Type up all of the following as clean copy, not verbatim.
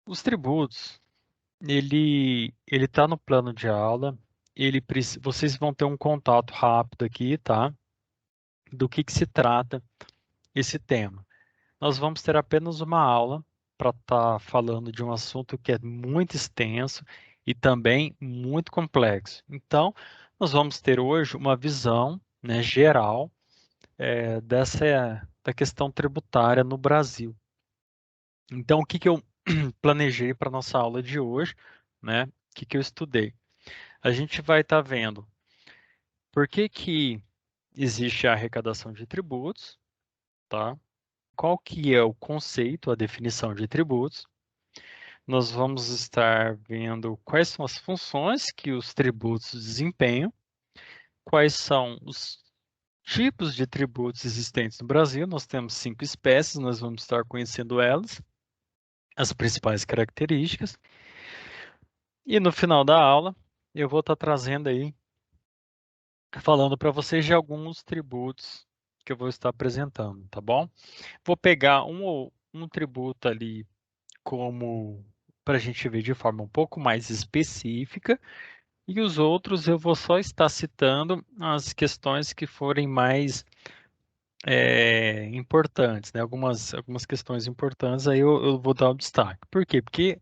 Os tributos, ele está no plano de aula, vocês vão ter um contato rápido aqui, tá? Do que se trata esse tema. Nós vamos ter apenas uma aula para estar falando de um assunto que é muito extenso e também muito complexo. Então, nós vamos ter hoje uma visão, né, geral da questão tributária no Brasil. Então, o que que eu planejei para nossa aula de hoje, né? O que que eu estudei? A gente vai estar vendo por que que existe a arrecadação de tributos, tá? Qual que é o conceito, a definição de tributos. Nós vamos estar vendo quais são as funções que os tributos desempenham, quais são os tipos de tributos existentes no Brasil. Nós temos 5 espécies, nós vamos estar conhecendo elas, as principais características. E no final da aula, eu vou estar trazendo aí, falando para vocês de alguns tributos que eu vou estar apresentando, tá bom? Vou pegar um tributo ali como para a gente ver de forma um pouco mais específica, e os outros eu vou só estar citando as questões que forem mais importantes, né? Algumas questões importantes aí eu vou dar o destaque. Por quê? Porque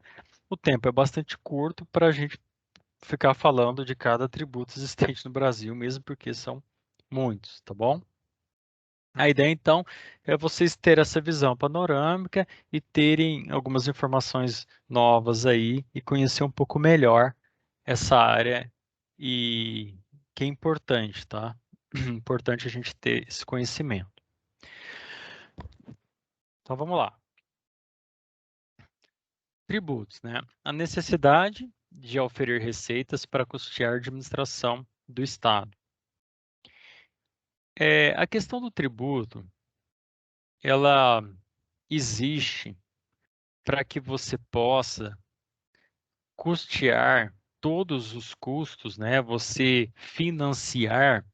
o tempo é bastante curto para a gente ficar falando de cada tributo existente no Brasil, mesmo porque são muitos, tá bom? A ideia, então, é vocês terem essa visão panorâmica e terem algumas informações novas aí e conhecer um pouco melhor essa área e que é importante, tá? Importante a gente ter esse conhecimento. Então, vamos lá. Tributos, né? A necessidade de oferir receitas para custear a administração do Estado. A questão do tributo, ela existe para que você possa custear todos os custos, né? Você financiar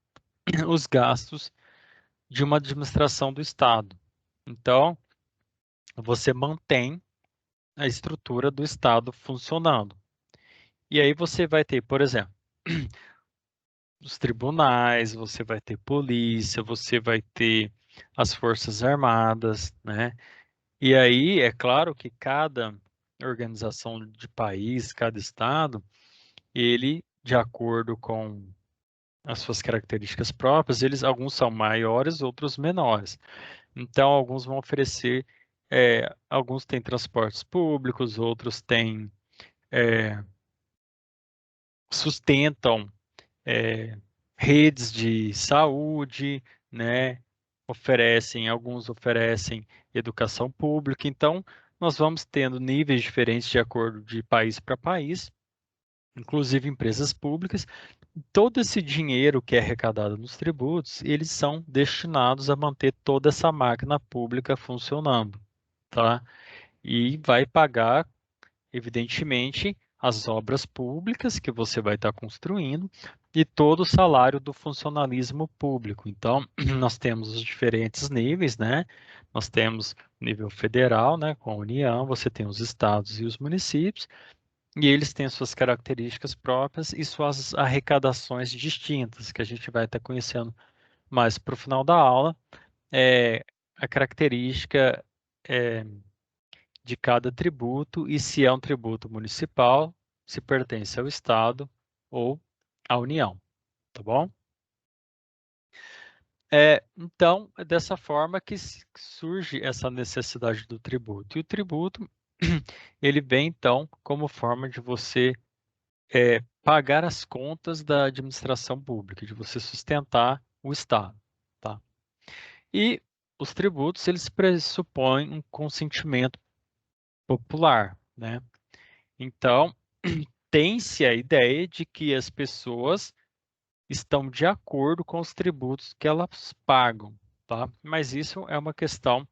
os gastos de uma administração do Estado. Então, você mantém a estrutura do Estado funcionando. E aí você vai ter, por exemplo, os tribunais, você vai ter polícia, você vai ter as Forças Armadas, né? E aí, é claro que cada organização de país, cada estado, ele, de acordo com as suas características próprias, alguns são maiores, outros menores. Então, alguns vão oferecer, alguns têm transportes públicos, outros têm, sustentam, é, redes de saúde, né? Alguns oferecem educação pública. Então, nós vamos tendo níveis diferentes de acordo de país para país, inclusive empresas públicas. Todo esse dinheiro que é arrecadado nos tributos, eles são destinados a manter toda essa máquina pública funcionando, tá? E vai pagar, evidentemente, as obras públicas que você vai estar construindo e todo o salário do funcionalismo público. Então, nós temos os diferentes níveis, né? Nós temos nível federal, né, com a União, você tem os estados e os municípios, e eles têm suas características próprias e suas arrecadações distintas, que a gente vai estar conhecendo mais para o final da aula. A característica é, de cada tributo e se é um tributo municipal, se pertence ao Estado ou à União, tá bom? Então, é dessa forma que surge essa necessidade do tributo. E o tributo, ele vem, então, como forma de você pagar as contas da administração pública, de você sustentar o Estado, tá? E os tributos, eles pressupõem um consentimento popular, né? Então, tem-se a ideia de que as pessoas estão de acordo com os tributos que elas pagam, tá? Mas isso é uma questão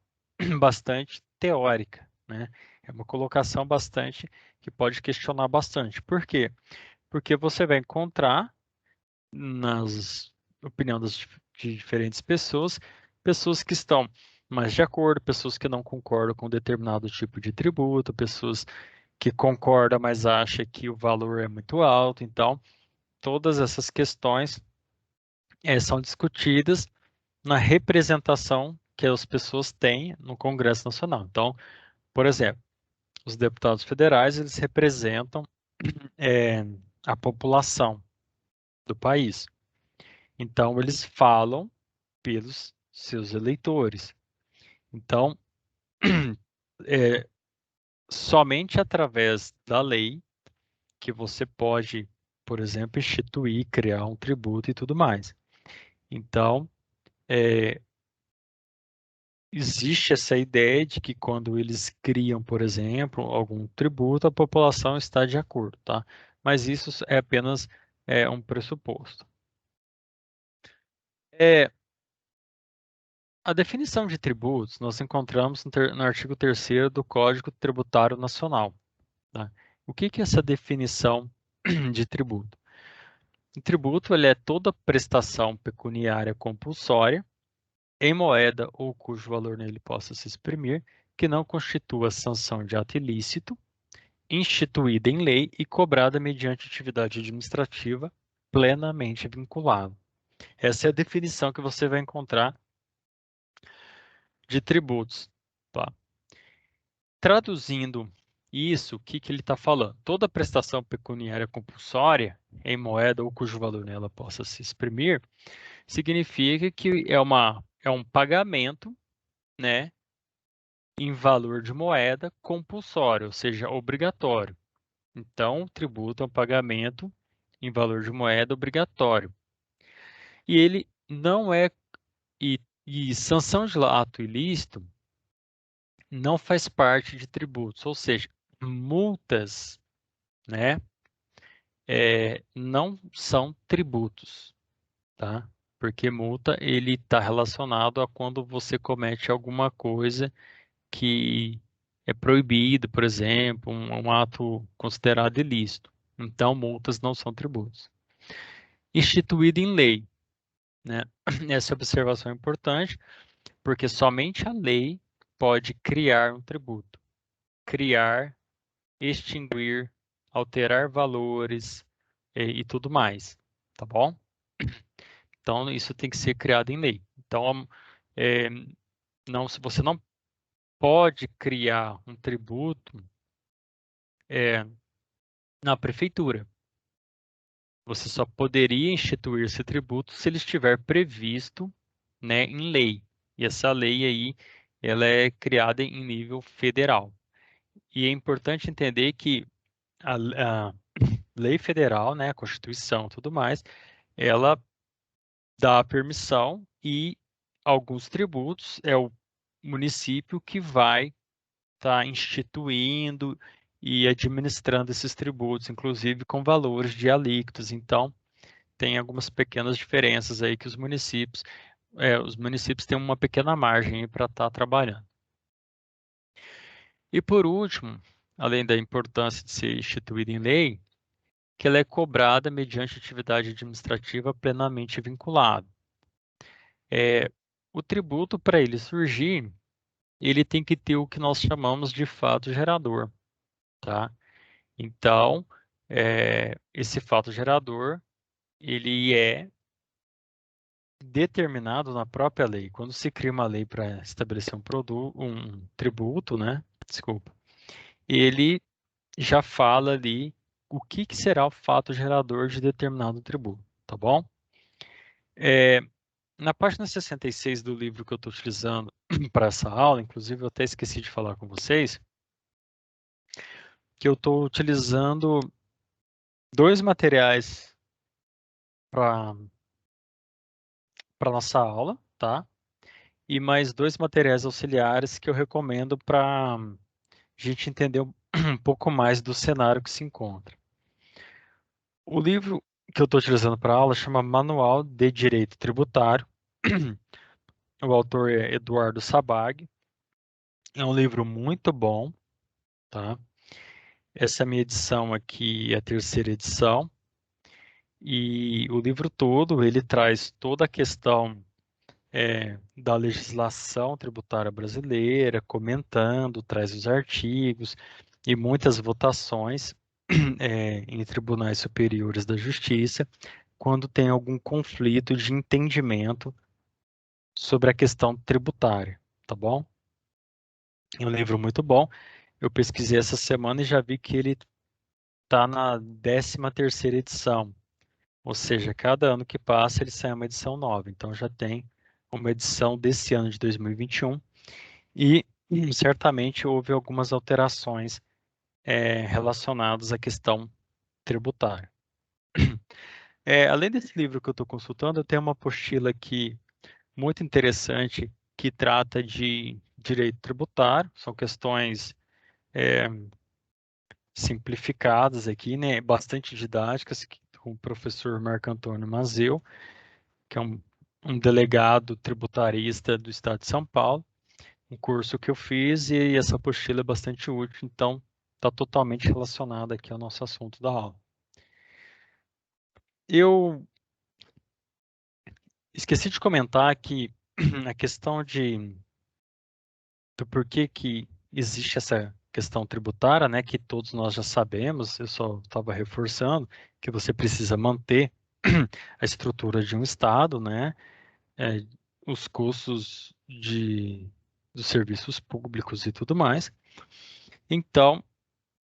bastante teórica, né? É uma colocação bastante que pode questionar bastante. Por quê? Porque você vai encontrar nas opiniões de diferentes pessoas, pessoas que estão mais de acordo, pessoas que não concordam com determinado tipo de tributo, pessoas que concorda, mas acha que o valor é muito alto. Então, todas essas questões são discutidas na representação que as pessoas têm no Congresso Nacional. Então, por exemplo, os deputados federais, eles representam é, a população do país. Então, eles falam pelos seus eleitores. Então, somente através da lei que você pode, por exemplo, instituir, criar um tributo e tudo mais. Então, existe essa ideia de que quando eles criam, por exemplo, algum tributo, a população está de acordo, tá? Mas isso é apenas um pressuposto. A definição de tributos nós encontramos no artigo 3º do Código Tributário Nacional, tá? O que é essa definição de tributo? O tributo ele é toda prestação pecuniária compulsória em moeda ou cujo valor nele possa se exprimir, que não constitua sanção de ato ilícito, instituída em lei e cobrada mediante atividade administrativa plenamente vinculada. Essa é a definição que você vai encontrar de tributos, tá? Traduzindo isso, o que ele está falando? Toda prestação pecuniária compulsória em moeda ou cujo valor nela possa se exprimir, significa que é um pagamento, né, em valor de moeda compulsório, ou seja, obrigatório. Então, o tributo é um pagamento em valor de moeda obrigatório. E ele não é e sanção de ato ilícito não faz parte de tributos, ou seja, multas, né, não são tributos, tá? Porque multa ele está relacionado a quando você comete alguma coisa que é proibido, por exemplo, um ato considerado ilícito. Então, multas não são tributos. Instituído em lei, né? Essa observação é importante, porque somente a lei pode criar um tributo. Criar, extinguir, alterar valores e tudo mais, tá bom? Então, isso tem que ser criado em lei. Então, é, você não pode criar um tributo na prefeitura. Você só poderia instituir esse tributo se ele estiver previsto, né, em lei. E essa lei aí, ela é criada em nível federal. E é importante entender que a lei federal, né, a Constituição, tudo mais, ela dá a permissão e alguns tributos é o município que vai estar instituindo e administrando esses tributos, inclusive com valores de alíquotas. Então, tem algumas pequenas diferenças aí que os municípios têm uma pequena margem para estar trabalhando. E por último, além da importância de ser instituída em lei, que ela é cobrada mediante atividade administrativa plenamente vinculada. O tributo, para ele surgir, ele tem que ter o que nós chamamos de fato gerador, tá? Então, esse fato gerador, ele é determinado na própria lei. Quando se cria uma lei para estabelecer um tributo, né? Desculpa. Ele já fala ali o que será o fato gerador de determinado tributo, tá bom? Na página 66 do livro que eu estou utilizando para essa aula, inclusive eu até esqueci de falar com vocês, que eu estou utilizando dois materiais para nossa aula, tá? E mais dois materiais auxiliares que eu recomendo para a gente entender um pouco mais do cenário que se encontra. O livro que eu estou utilizando para a aula chama Manual de Direito Tributário. O autor é Eduardo Sabag. É um livro muito bom, tá? Essa é a minha edição aqui, é a terceira edição. E o livro todo, ele traz toda a questão da legislação tributária brasileira, comentando, traz os artigos, e muitas votações em tribunais superiores da justiça quando tem algum conflito de entendimento sobre a questão tributária, tá bom? É um livro muito bom. Eu pesquisei essa semana e já vi que ele está na 13ª edição. Ou seja, cada ano que passa ele sai uma edição nova. Então já tem uma edição desse ano de 2021 e certamente houve algumas alterações relacionadas à questão tributária. Além desse livro que eu estou consultando, eu tenho uma apostila aqui muito interessante que trata de direito tributário. São questões simplificadas aqui, né, bastante didáticas, com o professor Marco Antônio Mazeu, que é um delegado tributarista do Estado de São Paulo, um curso que eu fiz e essa apostila é bastante útil, então está totalmente relacionada aqui ao nosso assunto da aula. Eu esqueci de comentar que a questão do porquê que existe essa questão tributária, né, que todos nós já sabemos, eu só estava reforçando que você precisa manter a estrutura de um Estado, né, é, os custos dos serviços públicos e tudo mais. Então,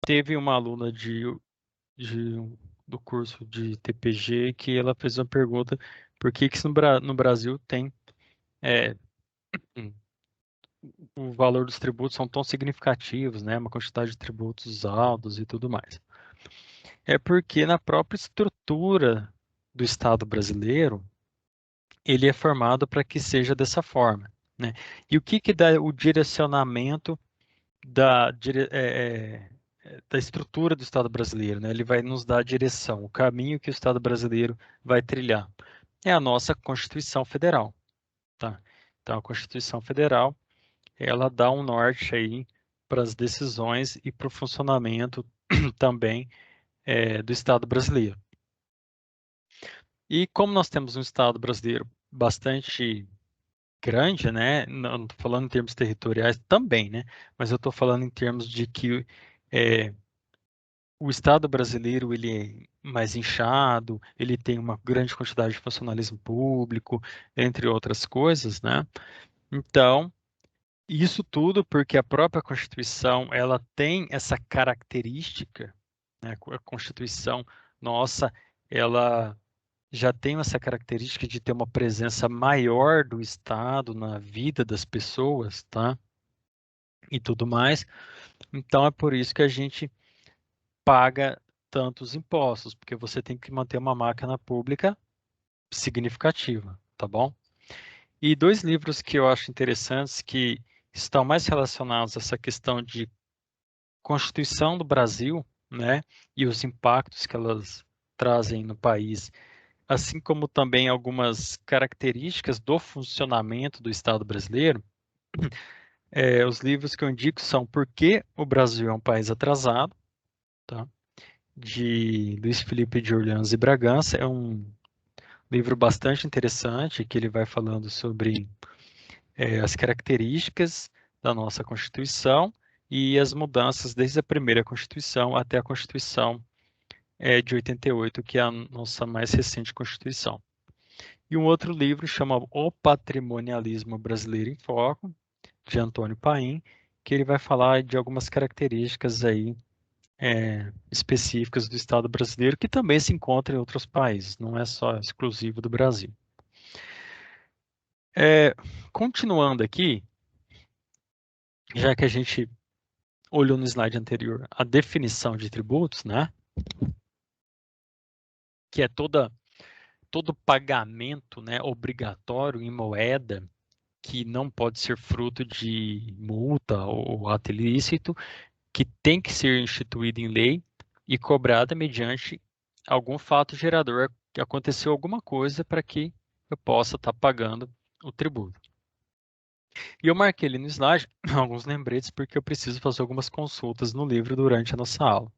teve uma aluna de, do curso de TPG que ela fez uma pergunta: por que que no Brasil tem o valor dos tributos são tão significativos, né? Uma quantidade de tributos altos e tudo mais. É porque na própria estrutura do Estado brasileiro, ele é formado para que seja dessa forma, né? E o que que dá o direcionamento da estrutura do Estado brasileiro, né? Ele vai nos dar a direção, o caminho que o Estado brasileiro vai trilhar. É a nossa Constituição Federal, tá? Então, a Constituição Federal, ela dá um norte aí para as decisões e para o funcionamento também do Estado brasileiro. E como nós temos um Estado brasileiro bastante grande, né? Não estou falando em termos territoriais também, né? Mas eu estou falando em termos de que o Estado brasileiro ele é mais inchado, ele tem uma grande quantidade de funcionalismo público, entre outras coisas, né? Então, isso tudo porque a própria Constituição ela tem essa característica, né? A Constituição nossa, ela já tem essa característica de ter uma presença maior do Estado na vida das pessoas, tá? E tudo mais. Então é por isso que a gente paga tantos impostos, porque você tem que manter uma máquina pública significativa, tá bom? E dois livros que eu acho interessantes que estão mais relacionados a essa questão de Constituição do Brasil, né, e os impactos que elas trazem no país, assim como também algumas características do funcionamento do Estado brasileiro. Os livros que eu indico são Por que o Brasil é um País Atrasado, tá? De Luiz Felipe de Orleans e Bragança. É um livro bastante interessante que ele vai falando sobre as características da nossa Constituição e as mudanças desde a primeira Constituição até a Constituição de 88, que é a nossa mais recente Constituição. E um outro livro chama O Patrimonialismo Brasileiro em Foco, de Antônio Paim, que ele vai falar de algumas características aí específicas do Estado brasileiro, que também se encontra em outros países, não é só exclusivo do Brasil. Continuando aqui, já que a gente olhou no slide anterior a definição de tributos, né? Que é todo pagamento, né, obrigatório em moeda que não pode ser fruto de multa ou ato ilícito, que tem que ser instituído em lei e cobrada mediante algum fato gerador, que aconteceu alguma coisa para que eu possa estar pagando o tributo. E eu marquei ali no slide alguns lembretes porque eu preciso fazer algumas consultas no livro durante a nossa aula.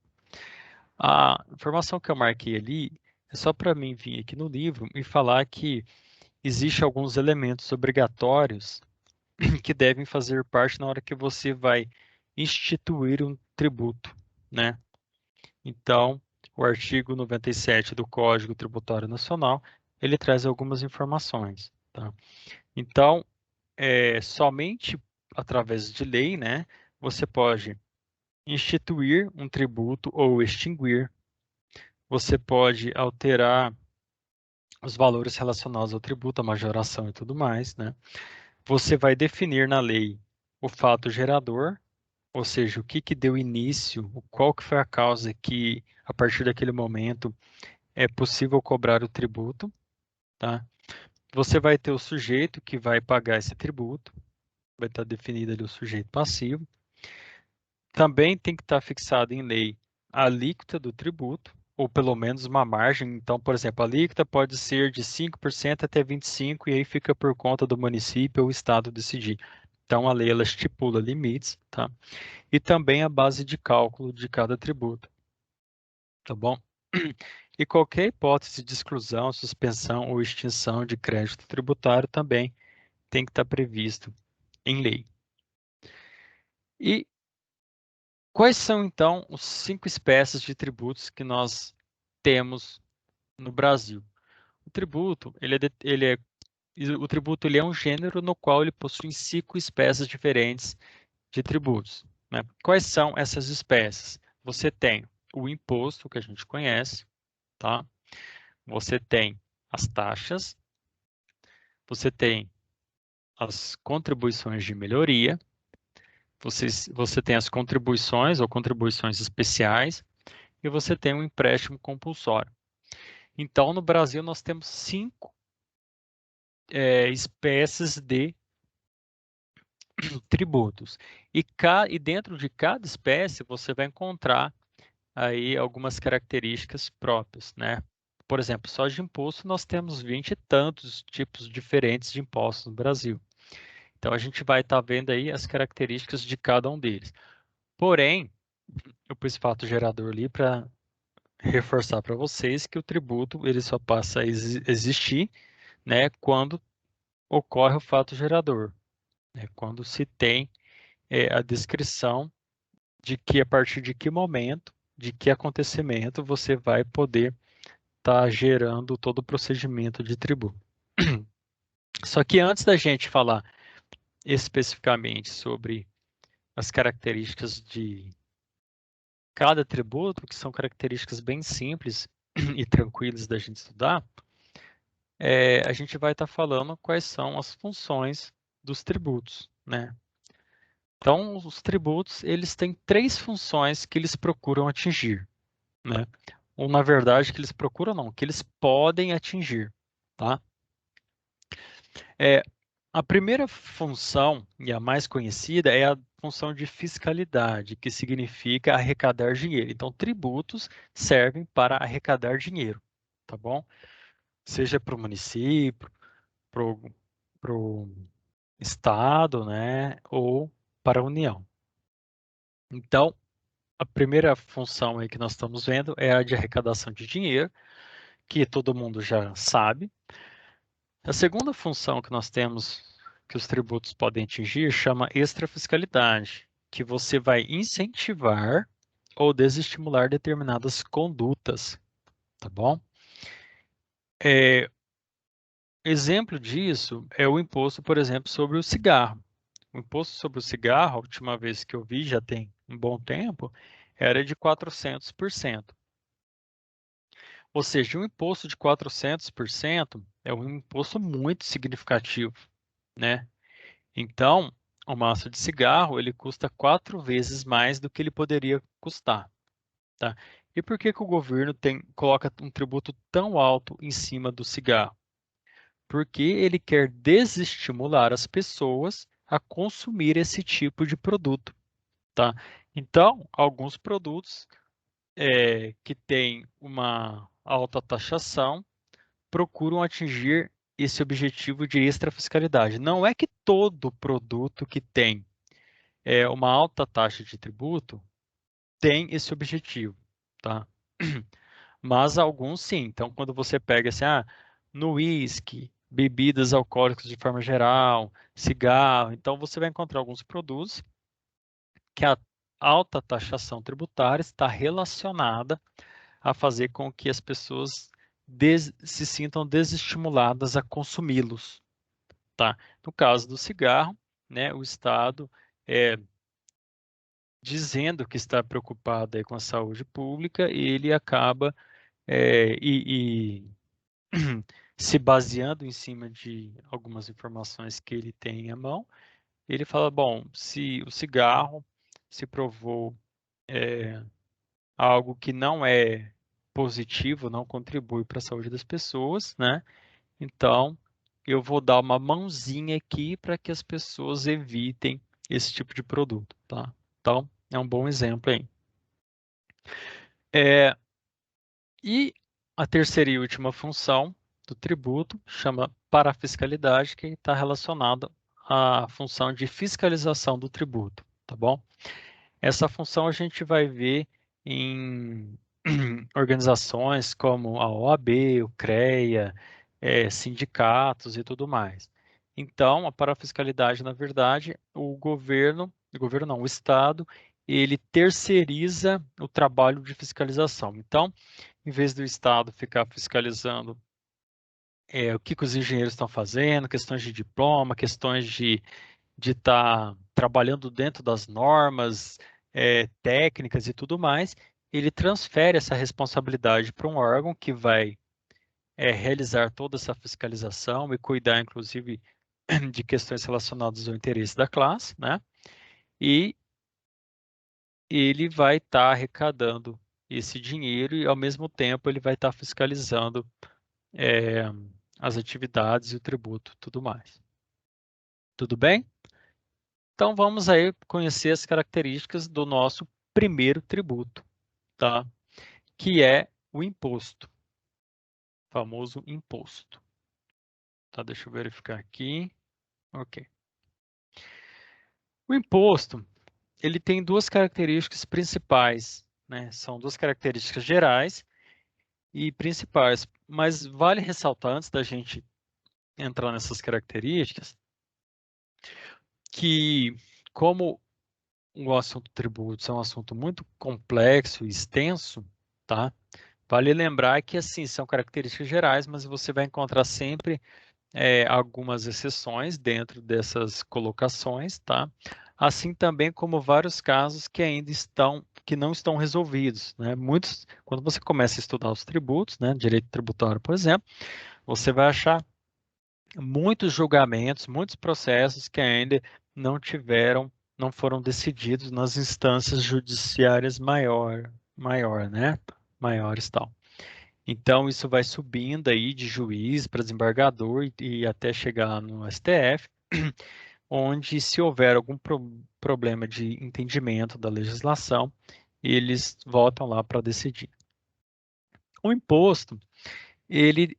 A informação que eu marquei ali é só para mim vir aqui no livro e falar que existe alguns elementos obrigatórios que devem fazer parte na hora que você vai instituir tributo, né? Então, o artigo 97 do Código Tributário Nacional, ele traz algumas informações, tá? Então, somente através de lei, né, você pode instituir um tributo ou extinguir, você pode alterar os valores relacionados ao tributo, a majoração e tudo mais, né? Você vai definir na lei o fato gerador, ou seja, o que que deu início, qual que foi a causa que, a partir daquele momento, é possível cobrar o tributo, tá? Você vai ter o sujeito que vai pagar esse tributo, vai estar definido ali o sujeito passivo. Também tem que estar fixado em lei a alíquota do tributo, ou pelo menos uma margem. Então, por exemplo, a alíquota pode ser de 5% até 25%, e aí fica por conta do município ou estado decidir. Então, a lei ela estipula limites, tá? E também a base de cálculo de cada tributo, tá bom? E qualquer hipótese de exclusão, suspensão ou extinção de crédito tributário também tem que estar previsto em lei. E quais são, então, os 5 espécies de tributos que nós temos no Brasil? O tributo, o tributo ele é um gênero no qual ele possui 5 espécies diferentes de tributos, né? Quais são essas espécies? Você tem o imposto, que a gente conhece, tá? Você tem as taxas, você tem as contribuições de melhoria, você tem as contribuições ou contribuições especiais, e você tem um empréstimo compulsório. Então, no Brasil, nós temos 5 espécies de tributos. E dentro de cada espécie, você vai encontrar aí algumas características próprias, né? Por exemplo, só de imposto nós temos 20 e tantos tipos diferentes de impostos no Brasil. Então, a gente vai estar vendo aí as características de cada um deles. Porém, eu pus fato gerador ali para reforçar para vocês que o tributo ele só passa a existir, né, quando ocorre o fato gerador, né, quando se tem a descrição de que a partir de que momento, de que acontecimento você vai poder estar gerando todo o procedimento de tributo. Só que antes da gente falar especificamente sobre as características de cada tributo, que são características bem simples e tranquilas da gente estudar, a gente vai estar falando quais são as funções dos tributos, né? Então, os tributos, eles têm 3 funções que eles procuram atingir, né? Ou, na verdade, que eles procuram não, que eles podem atingir, tá? A primeira função, e a mais conhecida, é a função de fiscalidade, que significa arrecadar dinheiro. Então, tributos servem para arrecadar dinheiro, tá bom? Seja para o município, para o estado, né, ou para a União. Então, a primeira função aí que nós estamos vendo é a de arrecadação de dinheiro, que todo mundo já sabe. A segunda função que nós temos, que os tributos podem atingir, chama extrafiscalidade, que você vai incentivar ou desestimular determinadas condutas, tá bom? Exemplo disso é o imposto, por exemplo, sobre o cigarro. O imposto sobre o cigarro, a última vez que eu vi, já tem um bom tempo, era de 400%. Ou seja, um imposto de 400% é um imposto muito significativo, né? Então, o maço de cigarro, ele custa 4 vezes mais do que ele poderia custar, tá? E por que que o governo coloca um tributo tão alto em cima do cigarro? Porque ele quer desestimular as pessoas a consumir esse tipo de produto, tá? Então, alguns produtos que têm uma alta taxação procuram atingir esse objetivo de extrafiscalidade. Não é que todo produto que tem uma alta taxa de tributo tem esse objetivo, tá? Mas alguns sim. Então, quando você pega assim, no uísque, bebidas alcoólicas de forma geral, cigarro, então você vai encontrar alguns produtos que a alta taxação tributária está relacionada a fazer com que as pessoas se sintam desestimuladas a consumi-los, tá? No caso do cigarro, né, o Estado dizendo que está preocupado aí com a saúde pública, ele acaba se baseando em cima de algumas informações que ele tem à mão, ele fala, bom, se o cigarro se provou algo que não é positivo, não contribui para a saúde das pessoas, né? Então, eu vou dar uma mãozinha aqui para que as pessoas evitem esse tipo de produto, tá? Então, é um bom exemplo aí. E a terceira e última função do tributo chama parafiscalidade, que está relacionada à função de fiscalização do tributo, tá bom? Essa função a gente vai ver em organizações como a OAB, o CREA, sindicatos e tudo mais. Então, a parafiscalidade, na verdade, o governo não, o Estado, ele terceiriza o trabalho de fiscalização. Então, em vez do Estado ficar fiscalizando o que os engenheiros estão fazendo, questões de diploma, questões de estar trabalhando dentro das normas técnicas e tudo mais, ele transfere essa responsabilidade para um órgão que vai realizar toda essa fiscalização e cuidar, inclusive, de questões relacionadas ao interesse da classe, né? E ele vai estar arrecadando esse dinheiro e, ao mesmo tempo, ele vai estar fiscalizando as atividades e o tributo, tudo mais. Tudo bem? Então vamos aí conhecer as características do nosso primeiro tributo, tá? Que é o imposto, famoso imposto. Tá, deixa eu verificar aqui. Ok. O imposto, ele tem duas características principais, né? São duas características gerais e principais, mas vale ressaltar antes da gente entrar nessas características que como o assunto tributos é um assunto muito complexo e extenso, tá? Vale lembrar que, assim, são características gerais, mas você vai encontrar sempre algumas exceções dentro dessas colocações, tá? Assim também como vários casos que ainda que não estão resolvidos, né? Muitos, quando você começa a estudar os tributos, né, direito tributário, por exemplo, você vai achar muitos julgamentos, muitos processos que ainda não foram decididos nas instâncias judiciárias maior, né? Maiores tal. Então, isso vai subindo aí de juiz para desembargador e até chegar no STF, onde se houver algum problema de entendimento da legislação, eles voltam lá para decidir. O imposto, ele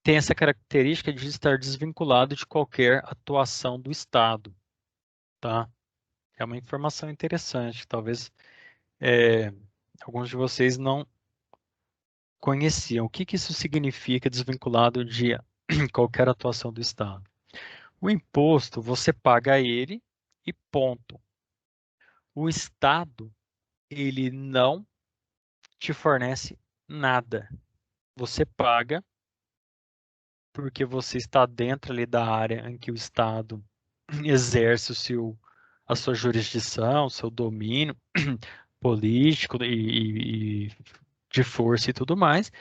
tem essa característica de estar desvinculado de qualquer atuação do Estado, tá? É uma informação interessante, talvez alguns de vocês não conheciam. O que que isso significa desvinculado de qualquer atuação do Estado? O imposto, você paga ele e ponto. O Estado, ele não te fornece nada. Você paga porque você está dentro ali da área em que o Estado exerce a sua jurisdição, o seu domínio político e de força e tudo mais.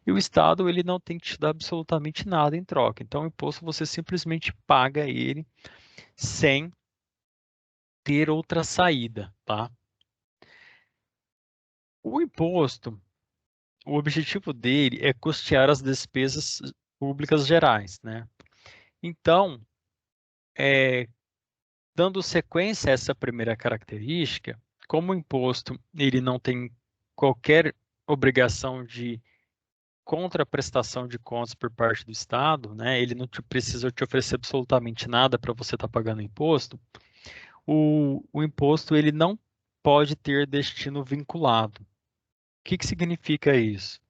E o Estado, ele não tem que te dar absolutamente nada em troca. Então, o imposto você simplesmente paga ele sem ter outra saída, tá? O imposto, o objetivo dele é custear as despesas públicas gerais, né? Então, dando sequência a essa primeira característica, como o imposto ele não tem qualquer obrigação de contraprestação de contas por parte do Estado, né? Ele não precisa te oferecer absolutamente nada para você estar pagando imposto. O imposto ele não pode ter destino vinculado. O que que significa isso?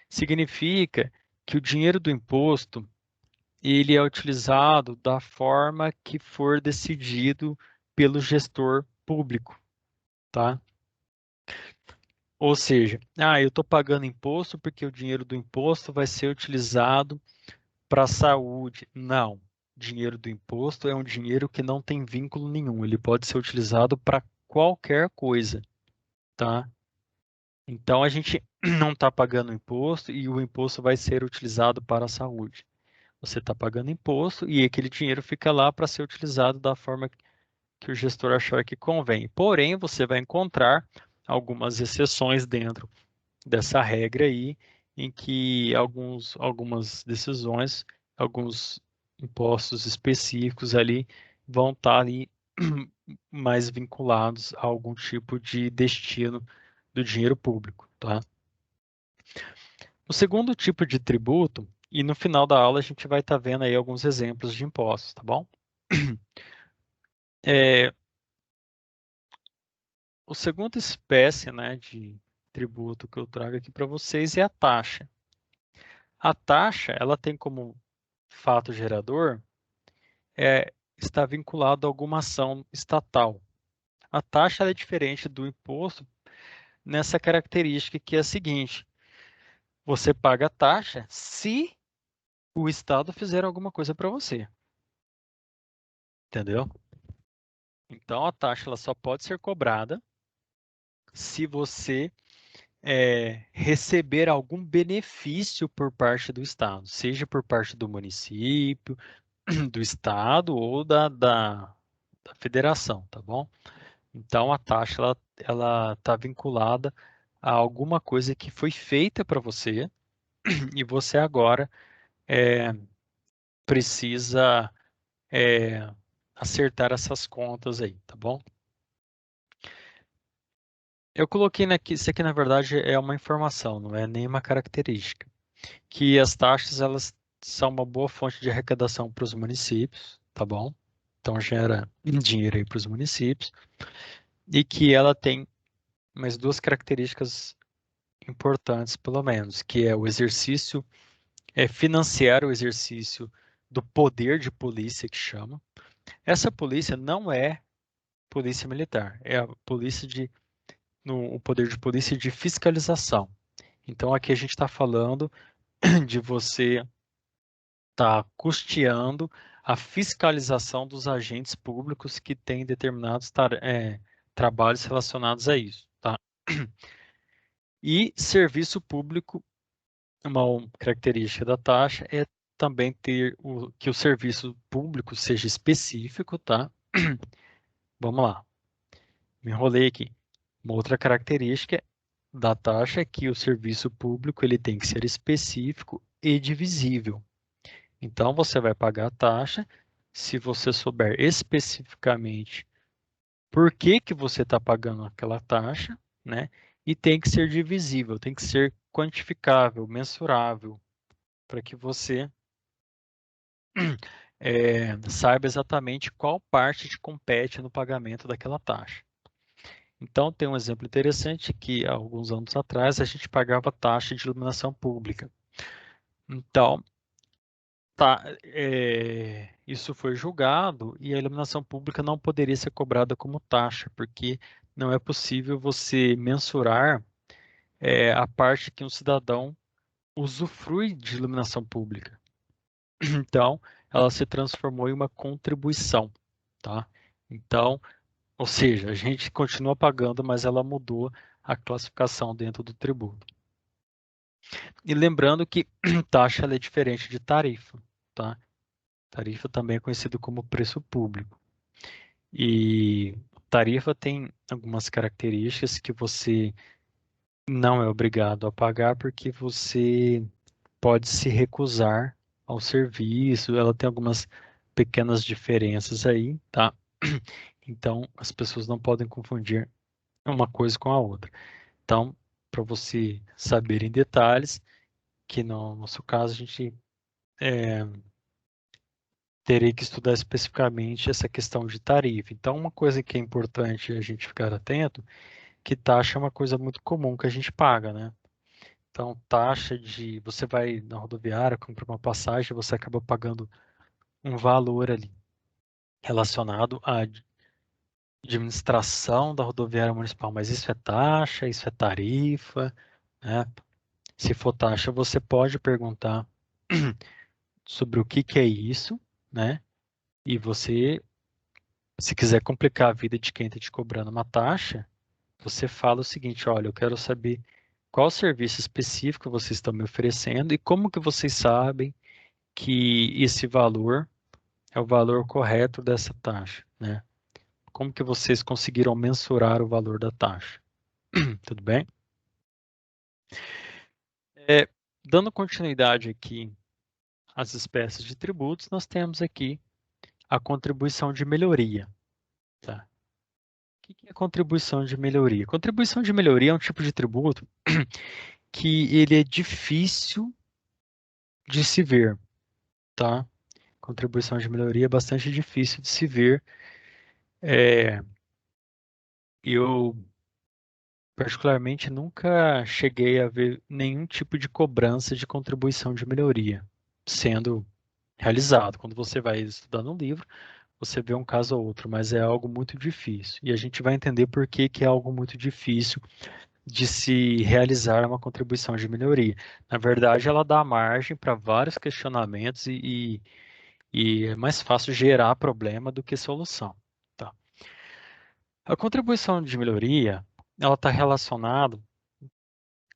Significa que o dinheiro do imposto ele é utilizado da forma que for decidido pelo gestor público, tá? Ou seja, eu estou pagando imposto porque o dinheiro do imposto vai ser utilizado para a saúde. Não. Dinheiro do imposto é um dinheiro que não tem vínculo nenhum. Ele pode ser utilizado para qualquer coisa, tá? Então a gente não está pagando imposto e o imposto vai ser utilizado para a saúde. Você está pagando imposto e aquele dinheiro fica lá para ser utilizado da forma que o gestor achar que convém. Porém, você vai encontrar algumas exceções dentro dessa regra aí, em que algumas decisões, alguns impostos específicos ali vão estar ali mais vinculados a algum tipo de destino do dinheiro público, tá? O segundo tipo de tributo, e no final da aula a gente vai estar vendo aí alguns exemplos de impostos, tá bom? É, o segundo espécie, né, de tributo que eu trago aqui para vocês é a taxa. A taxa, ela tem como fato gerador está vinculado a alguma ação estatal. A taxa ela é diferente do imposto nessa característica que é a seguinte: você paga a taxa se o Estado fizer alguma coisa para você, entendeu? Então a taxa ela só pode ser cobrada se você receber algum benefício por parte do Estado, seja por parte do município, do Estado ou da federação, tá bom? Então a taxa ela está vinculada a alguma coisa que foi feita para você e você agora é, precisa é, acertar essas contas aí, tá bom? Eu coloquei aqui, isso aqui na verdade é uma informação, não é nenhuma característica, que as taxas elas são uma boa fonte de arrecadação para os municípios, tá bom? Então gera dinheiro aí para os municípios e que ela tem mais duas características importantes, pelo menos, que é o exercício, financiar o exercício do poder de polícia que chama. Essa polícia não é polícia militar, é a polícia o poder de polícia de fiscalização. Então aqui a gente está falando de você estar custeando a fiscalização dos agentes públicos que têm determinados trabalhos relacionados a isso, tá? E serviço público, uma característica da taxa é também ter que o serviço público seja específico, tá? Vamos lá, me enrolei aqui. Uma outra característica da taxa é que o serviço público ele tem que ser específico e divisível. Então, você vai pagar a taxa se você souber especificamente por que que você está pagando aquela taxa, né? E tem que ser divisível, tem que ser quantificável, mensurável, para que você saiba exatamente qual parte te compete no pagamento daquela taxa. Então, tem um exemplo interessante que, há alguns anos atrás, a gente pagava taxa de iluminação pública. Então, isso foi julgado e a iluminação pública não poderia ser cobrada como taxa, porque não é possível você mensurar a parte que um cidadão usufrui de iluminação pública. Então, ela se transformou em uma contribuição, tá? Então, ou seja, a gente continua pagando, mas ela mudou a classificação dentro do tributo. E lembrando que taxa ela é diferente de tarifa, tá? Tarifa também é conhecido como preço público. E tarifa tem algumas características que você não é obrigado a pagar porque você pode se recusar ao serviço. Ela tem algumas pequenas diferenças aí, tá? Então, as pessoas não podem confundir uma coisa com a outra. Então, para você saber em detalhes, que no nosso caso a gente terei que estudar especificamente essa questão de tarifa. Então, uma coisa que é importante a gente ficar atento, que taxa é uma coisa muito comum que a gente paga, né? Então, você vai na rodoviária, compra uma passagem, você acaba pagando um valor ali relacionado administração da rodoviária municipal, mas isso é taxa, isso é tarifa, né? Se for taxa, você pode perguntar sobre o que é isso, né? E você, se quiser complicar a vida de quem está te cobrando uma taxa, você fala o seguinte: olha, eu quero saber qual serviço específico vocês estão me oferecendo e como que vocês sabem que esse valor é o valor correto dessa taxa, né? Como que vocês conseguiram mensurar o valor da taxa? Tudo bem? É, dando continuidade aqui às espécies de tributos, nós temos aqui a contribuição de melhoria. Tá? O que é contribuição de melhoria? Contribuição de melhoria é um tipo de tributo que ele é difícil de se ver, tá? Contribuição de melhoria é bastante difícil de se ver. Eu particularmente nunca cheguei a ver nenhum tipo de cobrança de contribuição de melhoria sendo realizado. Quando você vai estudando um livro, você vê um caso ou outro, mas é algo muito difícil. E a gente vai entender por que que é algo muito difícil de se realizar uma contribuição de melhoria. Na verdade, ela dá margem para vários questionamentos e é mais fácil gerar problema do que solução. Tá? A contribuição de melhoria, ela está relacionada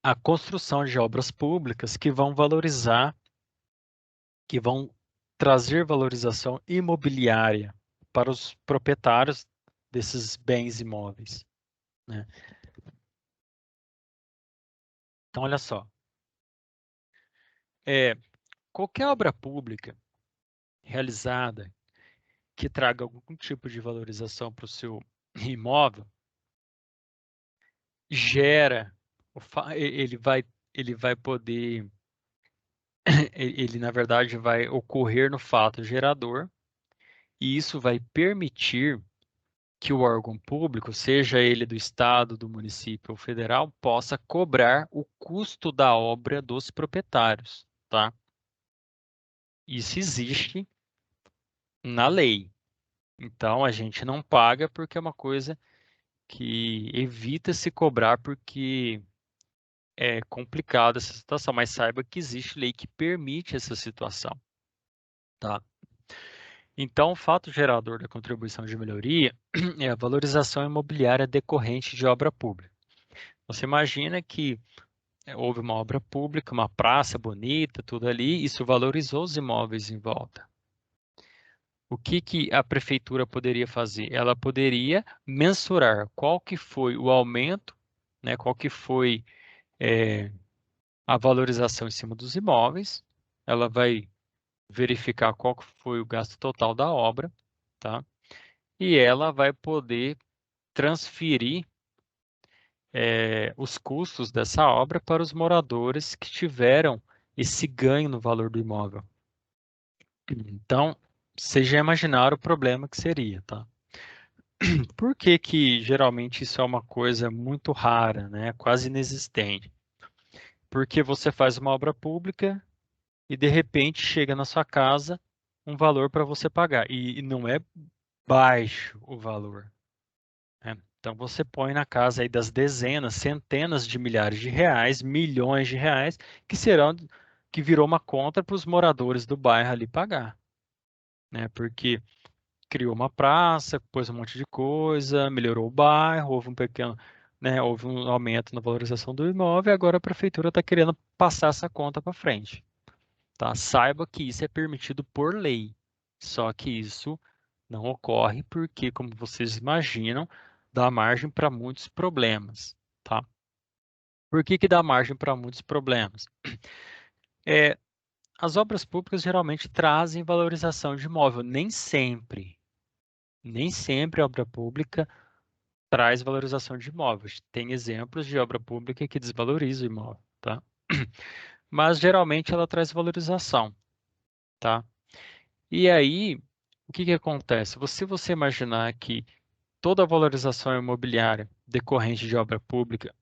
à construção de obras públicas que vão valorizar, que vão trazer valorização imobiliária para os proprietários desses bens imóveis, né? Então, olha só, qualquer obra pública realizada que traga algum tipo de valorização para o seu imóvel gera, ele vai poder, ele na verdade vai ocorrer no fato gerador e isso vai permitir que o órgão público, seja ele do estado, do município ou federal, possa cobrar o custo da obra dos proprietários, tá? Isso existe na lei. Então a gente não paga porque é uma coisa que evita se cobrar porque é complicada essa situação, mas saiba que existe lei que permite essa situação, tá? Então, o fato gerador da contribuição de melhoria é a valorização imobiliária decorrente de obra pública. Você imagina que houve uma obra pública, uma praça bonita, tudo ali, isso valorizou os imóveis em volta. O que que a prefeitura poderia fazer? Ela poderia mensurar qual que foi o aumento, né, qual que foi a valorização em cima dos imóveis, ela vai verificar qual que foi o gasto total da obra, tá? E ela vai poder transferir os custos dessa obra para os moradores que tiveram esse ganho no valor do imóvel. Então, vocês já imaginaram o problema que seria, tá? Por que que geralmente isso é uma coisa muito rara, né? Quase inexistente? Porque você faz uma obra pública e de repente chega na sua casa um valor para você pagar e não é baixo o valor, né? Então você põe na casa aí das dezenas, centenas de milhares de reais, milhões de reais que virou uma conta para os moradores do bairro ali pagar, né? Porque criou uma praça, pôs um monte de coisa, melhorou o bairro, houve um pequeno, né, houve um aumento na valorização do imóvel, e agora a prefeitura está querendo passar essa conta para frente, tá? Saiba que isso é permitido por lei, só que isso não ocorre porque, como vocês imaginam, dá margem para muitos problemas, tá? Por que que dá margem para muitos problemas? É, as obras públicas geralmente trazem valorização de imóvel, nem sempre a obra pública traz valorização de imóveis. Tem exemplos de obra pública que desvaloriza o imóvel, tá? Mas geralmente ela traz valorização, tá? E aí, o que que acontece? Se você imaginar que toda a valorização imobiliária decorrente de obra pública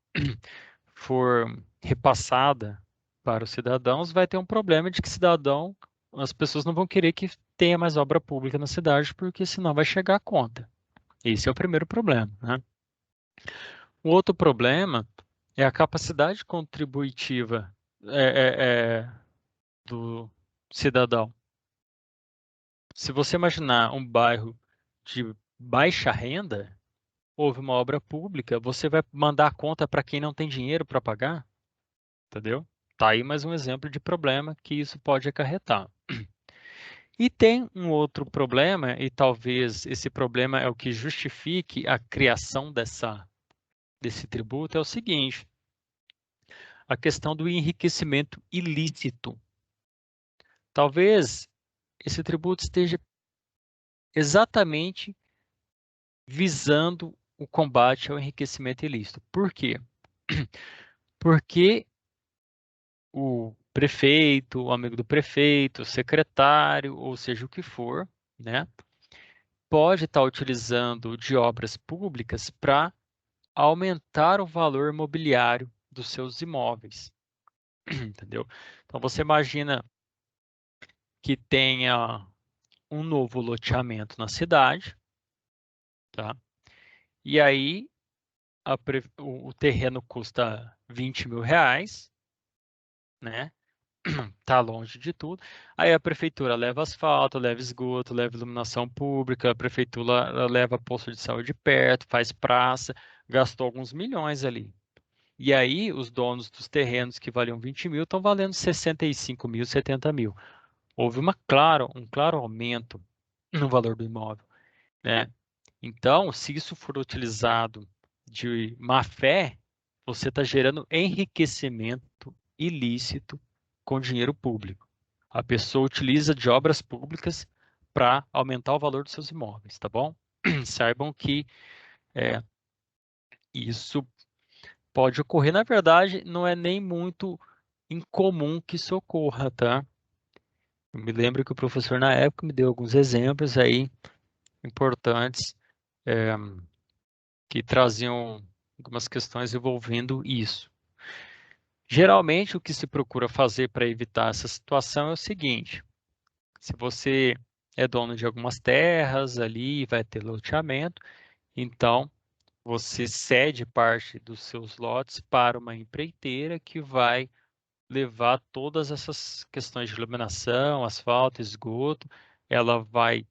for repassada para os cidadãos, vai ter um problema de que as pessoas não vão querer que tenha mais obra pública na cidade, porque senão vai chegar a conta, Esse é o primeiro problema, né? O outro problema é a capacidade contributiva do cidadão. Se você imaginar um bairro de baixa renda, houve uma obra pública, você vai mandar a conta para quem não tem dinheiro para pagar? Entendeu? Tá aí mais um exemplo de problema que isso pode acarretar. E tem um outro problema, e talvez esse problema é o que justifique a criação desse tributo, é o seguinte: a questão do enriquecimento ilícito. Talvez esse tributo esteja exatamente visando o combate ao enriquecimento ilícito. Por quê? Porque o prefeito, o amigo do prefeito, o secretário, ou seja o que for, né, pode estar utilizando de obras públicas para aumentar o valor imobiliário dos seus imóveis, entendeu? Então você imagina que tenha um novo loteamento na cidade, tá? E aí o terreno custa 20 mil reais, né? Tá longe de tudo. Aí a prefeitura leva asfalto, leva esgoto, leva iluminação pública, a prefeitura leva posto de saúde perto, faz praça, gastou alguns milhões ali. E aí os donos dos terrenos que valiam 20 mil estão valendo 65 mil, 70 mil. Houve um claro aumento no valor do imóvel, né? Então, se isso for utilizado de má fé, você está gerando enriquecimento ilícito com dinheiro público. A pessoa utiliza de obras públicas para aumentar o valor dos seus imóveis, tá bom? Saibam que é, isso pode ocorrer. Na verdade, não é nem muito incomum que isso ocorra, tá? Eu me lembro que o professor na época me deu alguns exemplos aí importantes é, que traziam algumas questões envolvendo isso. Geralmente, o que se procura fazer para evitar essa situação é o seguinte: se você é dono de algumas terras ali, vai ter loteamento, então você cede parte dos seus lotes para uma empreiteira que vai levar todas essas questões de iluminação, asfalto, esgoto. Ela vai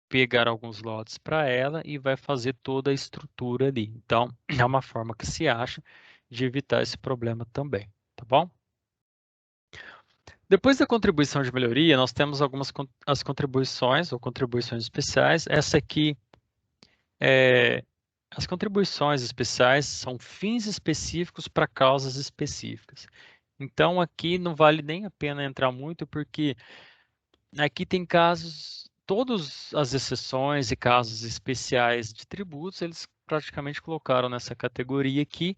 pegar alguns lotes para ela e vai fazer toda a estrutura ali. Então, é uma forma que se acha de evitar esse problema também, tá bom? Depois da contribuição de melhoria, nós temos as contribuições ou contribuições especiais. Essa aqui as contribuições especiais são fins específicos para causas específicas. Então aqui não vale nem a pena entrar muito, porque aqui tem casos, todas as exceções e casos especiais de tributos, eles praticamente colocaram nessa categoria aqui.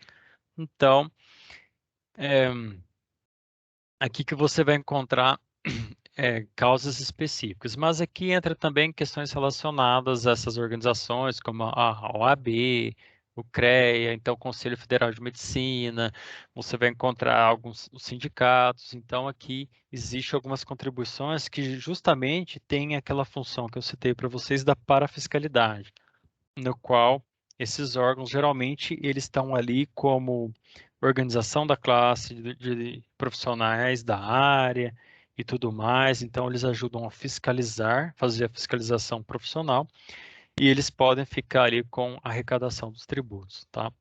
Então, é, aqui que você vai encontrar causas específicas, mas aqui entra também questões relacionadas a essas organizações, como a OAB, o CREA, então o Conselho Federal de Medicina, você vai encontrar alguns os sindicatos, então aqui existe algumas contribuições que justamente têm aquela função que eu citei para vocês da parafiscalidade, no qual esses órgãos geralmente eles estão ali como organização da classe de profissionais da área e tudo mais, então eles ajudam a fiscalizar, fazer a fiscalização profissional e eles podem ficar ali com a arrecadação dos tributos, tá?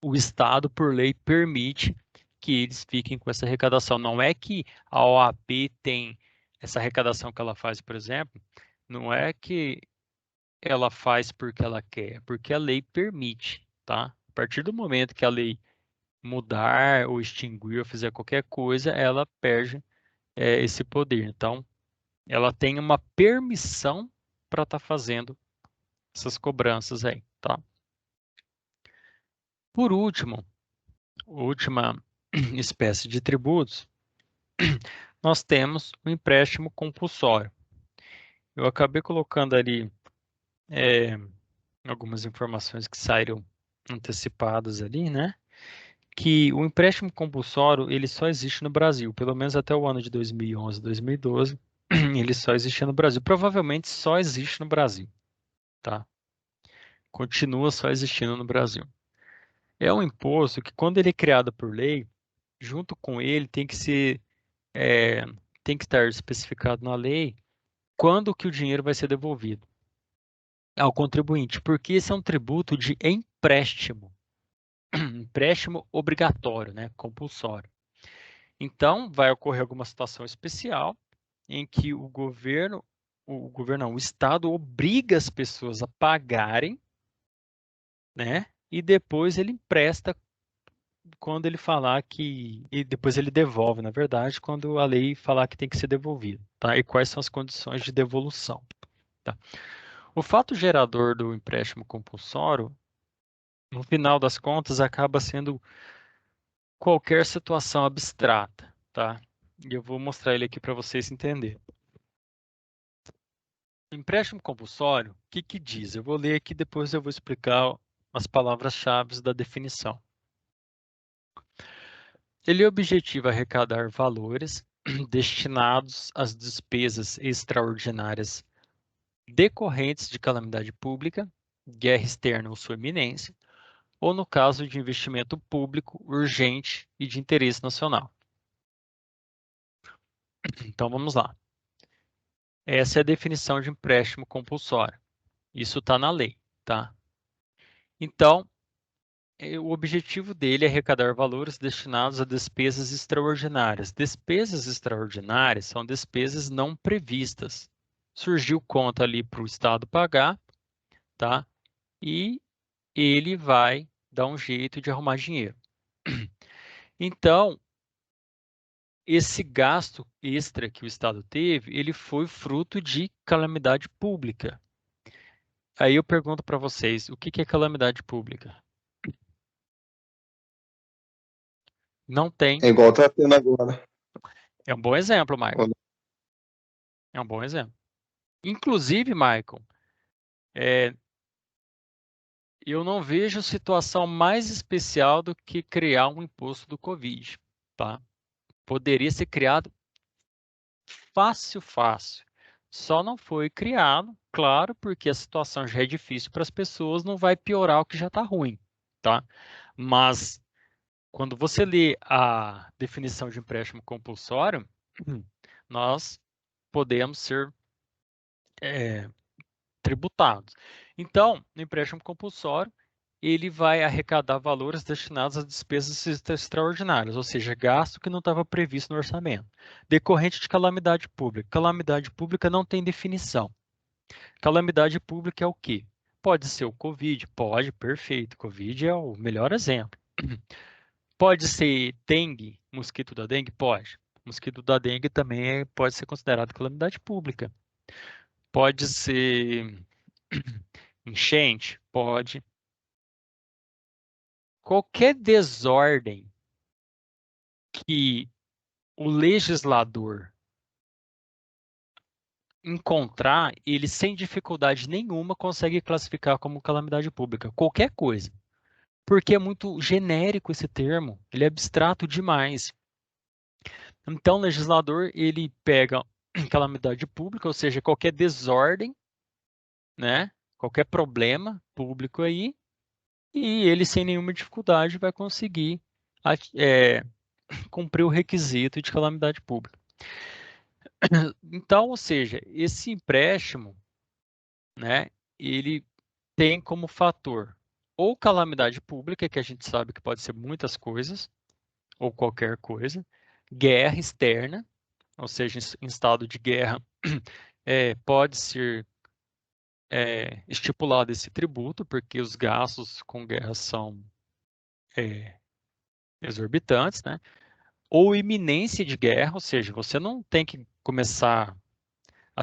O Estado, por lei, permite que eles fiquem com essa arrecadação. Não é que a OAB tem essa arrecadação que ela faz, por exemplo, não é que ela faz porque ela quer, porque a lei permite, tá? A partir do momento que a lei mudar ou extinguir ou fizer qualquer coisa, ela perde esse poder. Então, ela tem uma permissão para estar fazendo essas cobranças aí, tá? Por último, última espécie de tributos, nós temos o empréstimo compulsório. Eu acabei colocando ali algumas informações que saíram antecipadas ali, né? Que o empréstimo compulsório ele só existe no Brasil, pelo menos até o ano de 2011, 2012, ele só existia no Brasil. Provavelmente só existe no Brasil, tá? continua só existindo no Brasil. É um imposto que, quando ele é criado por lei, junto com ele tem que estar especificado na lei quando que o dinheiro vai ser devolvido ao contribuinte, porque esse é um tributo de empréstimo, empréstimo obrigatório, né, compulsório. Então, vai ocorrer alguma situação especial em que o Estado obriga as pessoas a pagarem, né, e depois ele empresta quando ele falar que, e depois ele devolve, na verdade, quando a lei falar que tem que ser devolvido, tá? E quais são as condições de devolução, tá? O fato gerador do empréstimo compulsório, no final das contas, acaba sendo qualquer situação abstrata, tá? E eu vou mostrar ele aqui para vocês entenderem. Empréstimo compulsório, o que que diz? Eu vou ler aqui, depois eu vou explicar as palavras-chave da definição. Ele objetiva arrecadar valores destinados às despesas extraordinárias decorrentes de calamidade pública, guerra externa ou sua iminência, ou no caso de investimento público urgente e de interesse nacional. Então vamos lá. Essa é a definição de empréstimo compulsório. Isso está na lei, tá? Então, o objetivo dele é arrecadar valores destinados a despesas extraordinárias. Despesas extraordinárias são despesas não previstas. Surgiu conta ali para o Estado pagar, tá? E ele vai dar um jeito de arrumar dinheiro. Então, esse gasto extra que o Estado teve, ele foi fruto de calamidade pública. Aí eu pergunto para vocês, o que é calamidade pública? Não tem. É igual tá tendo agora. É um bom exemplo, Michael. É um bom exemplo. Inclusive, Michael, é, eu não vejo situação mais especial do que criar um imposto do Covid, tá? Poderia ser criado fácil, fácil. Só não foi criado, claro, porque a situação já é difícil para as pessoas, não vai piorar o que já está ruim, tá? Mas quando você lê a definição de empréstimo compulsório, nós podemos ser tributados. Então, no empréstimo compulsório, ele vai arrecadar valores destinados a despesas extraordinárias, ou seja, gasto que não estava previsto no orçamento, decorrente de calamidade pública. Calamidade pública não tem definição. Calamidade pública é o quê? Pode ser o Covid? Pode, perfeito. Covid é o melhor exemplo. Pode ser dengue, mosquito da dengue? Pode. Mosquito da dengue também pode ser considerado calamidade pública. Pode ser enchente? Pode. Qualquer desordem que o legislador encontrar, ele sem dificuldade nenhuma consegue classificar como calamidade pública. Qualquer coisa. Porque é muito genérico esse termo, ele é abstrato demais. Então, o legislador, ele pega calamidade pública, ou seja, qualquer desordem, né? Qualquer problema público aí, e ele sem nenhuma dificuldade vai conseguir cumprir o requisito de calamidade pública. Então, ou seja, esse empréstimo, né, ele tem como fator ou calamidade pública, que a gente sabe que pode ser muitas coisas, ou qualquer coisa, guerra externa, ou seja, em estado de guerra, pode ser estipulado esse tributo, porque os gastos com guerra são exorbitantes, né? Ou iminência de guerra, ou seja, você não tem que começar a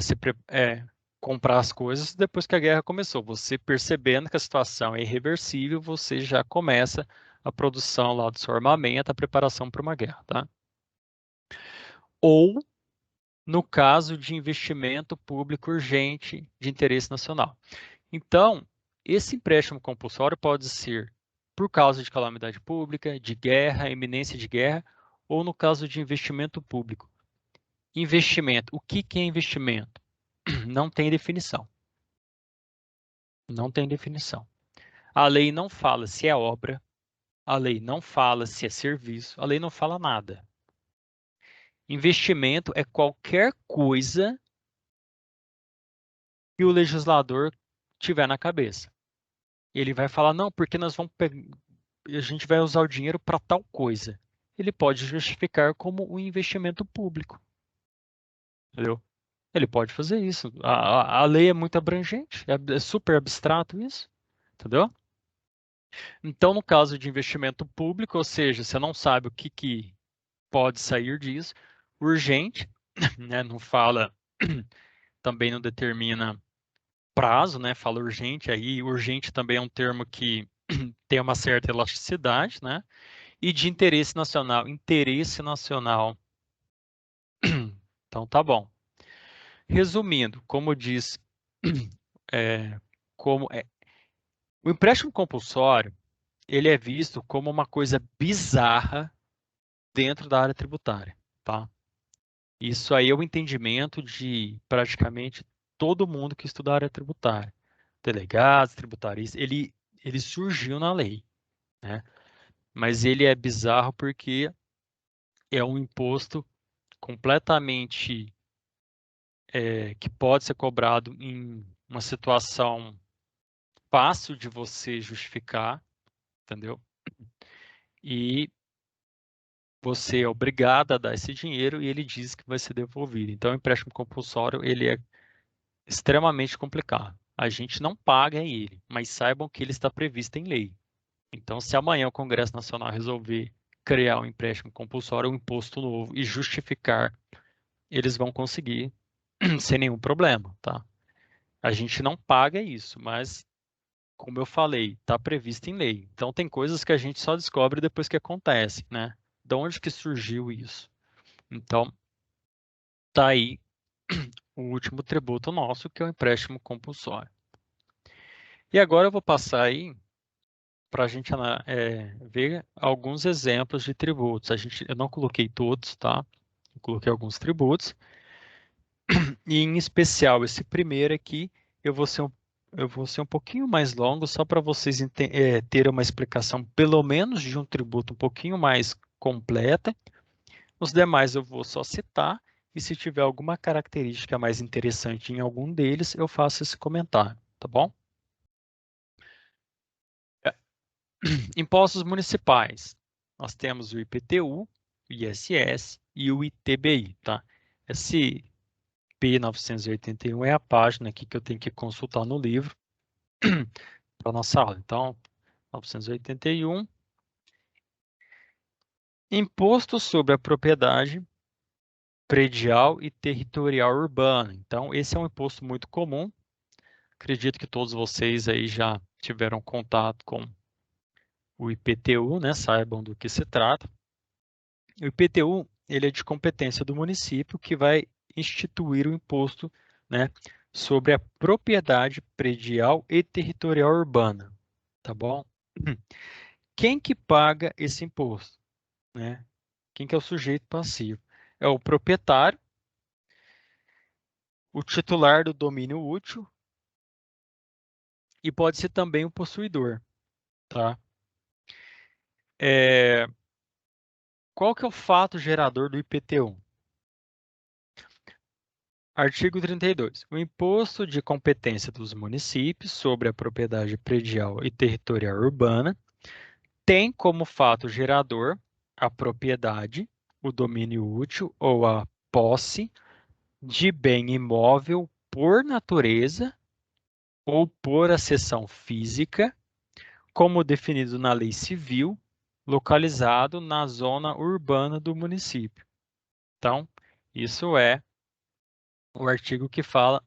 comprar as coisas depois que a guerra começou. Você percebendo que a situação é irreversível, você já começa a produção lá do seu armamento, a preparação para uma guerra, tá? Ou no caso de investimento público urgente de interesse nacional. Então, esse empréstimo compulsório pode ser por causa de calamidade pública, de guerra, iminência de guerra, ou no caso de investimento público. Investimento. O que é investimento? Não tem definição. Não tem definição. A lei não fala se é obra, a lei não fala se é serviço, a lei não fala nada. Investimento é qualquer coisa que o legislador tiver na cabeça. Ele vai falar, não, porque nós vamos a gente vai usar o dinheiro para tal coisa. Ele pode justificar como um investimento público, entendeu? Ele pode fazer isso. A lei é muito abrangente, é super abstrato isso, entendeu? Então, no caso de investimento público, ou seja, você não sabe o que pode sair disso, urgente, né? Não fala, também não determina prazo, né? Fala urgente, aí urgente também é um termo que tem uma certa elasticidade, né? E de interesse nacional. Então tá bom. Resumindo, como diz, é, como é, o empréstimo compulsório, ele é visto como uma coisa bizarra dentro da área tributária, tá? Isso aí é o entendimento de praticamente todo mundo que estuda a área tributária. Delegados, tributaristas, ele surgiu na lei, né? Mas ele é bizarro porque é um imposto completamente que pode ser cobrado em uma situação fácil de você justificar, entendeu? E você é obrigado a dar esse dinheiro e ele diz que vai ser devolvido. Então, o empréstimo compulsório, ele é extremamente complicado. A gente não paga ele, mas saibam que ele está previsto em lei. Então, se amanhã o Congresso Nacional resolver criar um empréstimo compulsório, um imposto novo e justificar, eles vão conseguir sem nenhum problema, tá? A gente não paga isso, mas como eu falei, está previsto em lei. Então tem coisas que a gente só descobre depois que acontece, né? De onde que surgiu isso? Então tá aí o último tributo nosso, que é o empréstimo compulsório. E agora eu vou passar aí para a gente ver alguns exemplos de tributos. Eu não coloquei todos, tá? Eu coloquei alguns tributos. E em especial esse primeiro aqui, eu vou ser um, eu vou ser um pouquinho mais longo, só para vocês terem uma explicação, pelo menos de um tributo um pouquinho mais completa. Os demais eu vou só citar, e se tiver alguma característica mais interessante em algum deles, eu faço esse comentário, tá bom? É, Impostos municipais. Nós temos o IPTU, o ISS e o ITBI, tá? Esse P981 é a página aqui que eu tenho que consultar no livro para nossa aula. Então, 981, Imposto sobre a Propriedade Predial e Territorial Urbana. Então, esse é um imposto muito comum. Acredito que todos vocês aí já tiveram contato com o IPTU, né? Saibam do que se trata. O IPTU, ele é de competência do município que vai instituir o imposto, né, sobre a propriedade predial e territorial urbana, tá bom? Quem que paga esse imposto, né? Quem que é o sujeito passivo? É o proprietário, o titular do domínio útil e pode ser também o possuidor, tá? É, Qual que é o fato gerador do IPTU? Artigo 32. O imposto de competência dos municípios sobre a propriedade predial e territorial urbana tem como fato gerador a propriedade, o domínio útil ou a posse de bem imóvel por natureza ou por acessão física, como definido na lei civil, localizado na zona urbana do município. Então, isso é o artigo que fala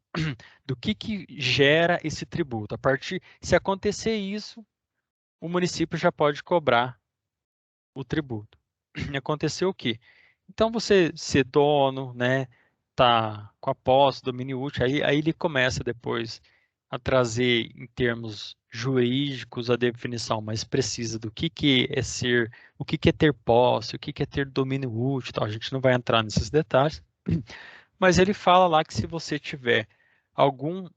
do que gera esse tributo. A partir, se acontecer isso, o município já pode cobrar o tributo. Aconteceu o quê? Então você ser dono, né, tá com a posse, domínio útil, aí ele começa depois a trazer em termos jurídicos a definição mais precisa do que é ser, o que é ter posse, o que é ter domínio útil, tal. A gente não vai entrar nesses detalhes, mas ele fala lá que se você tiver algum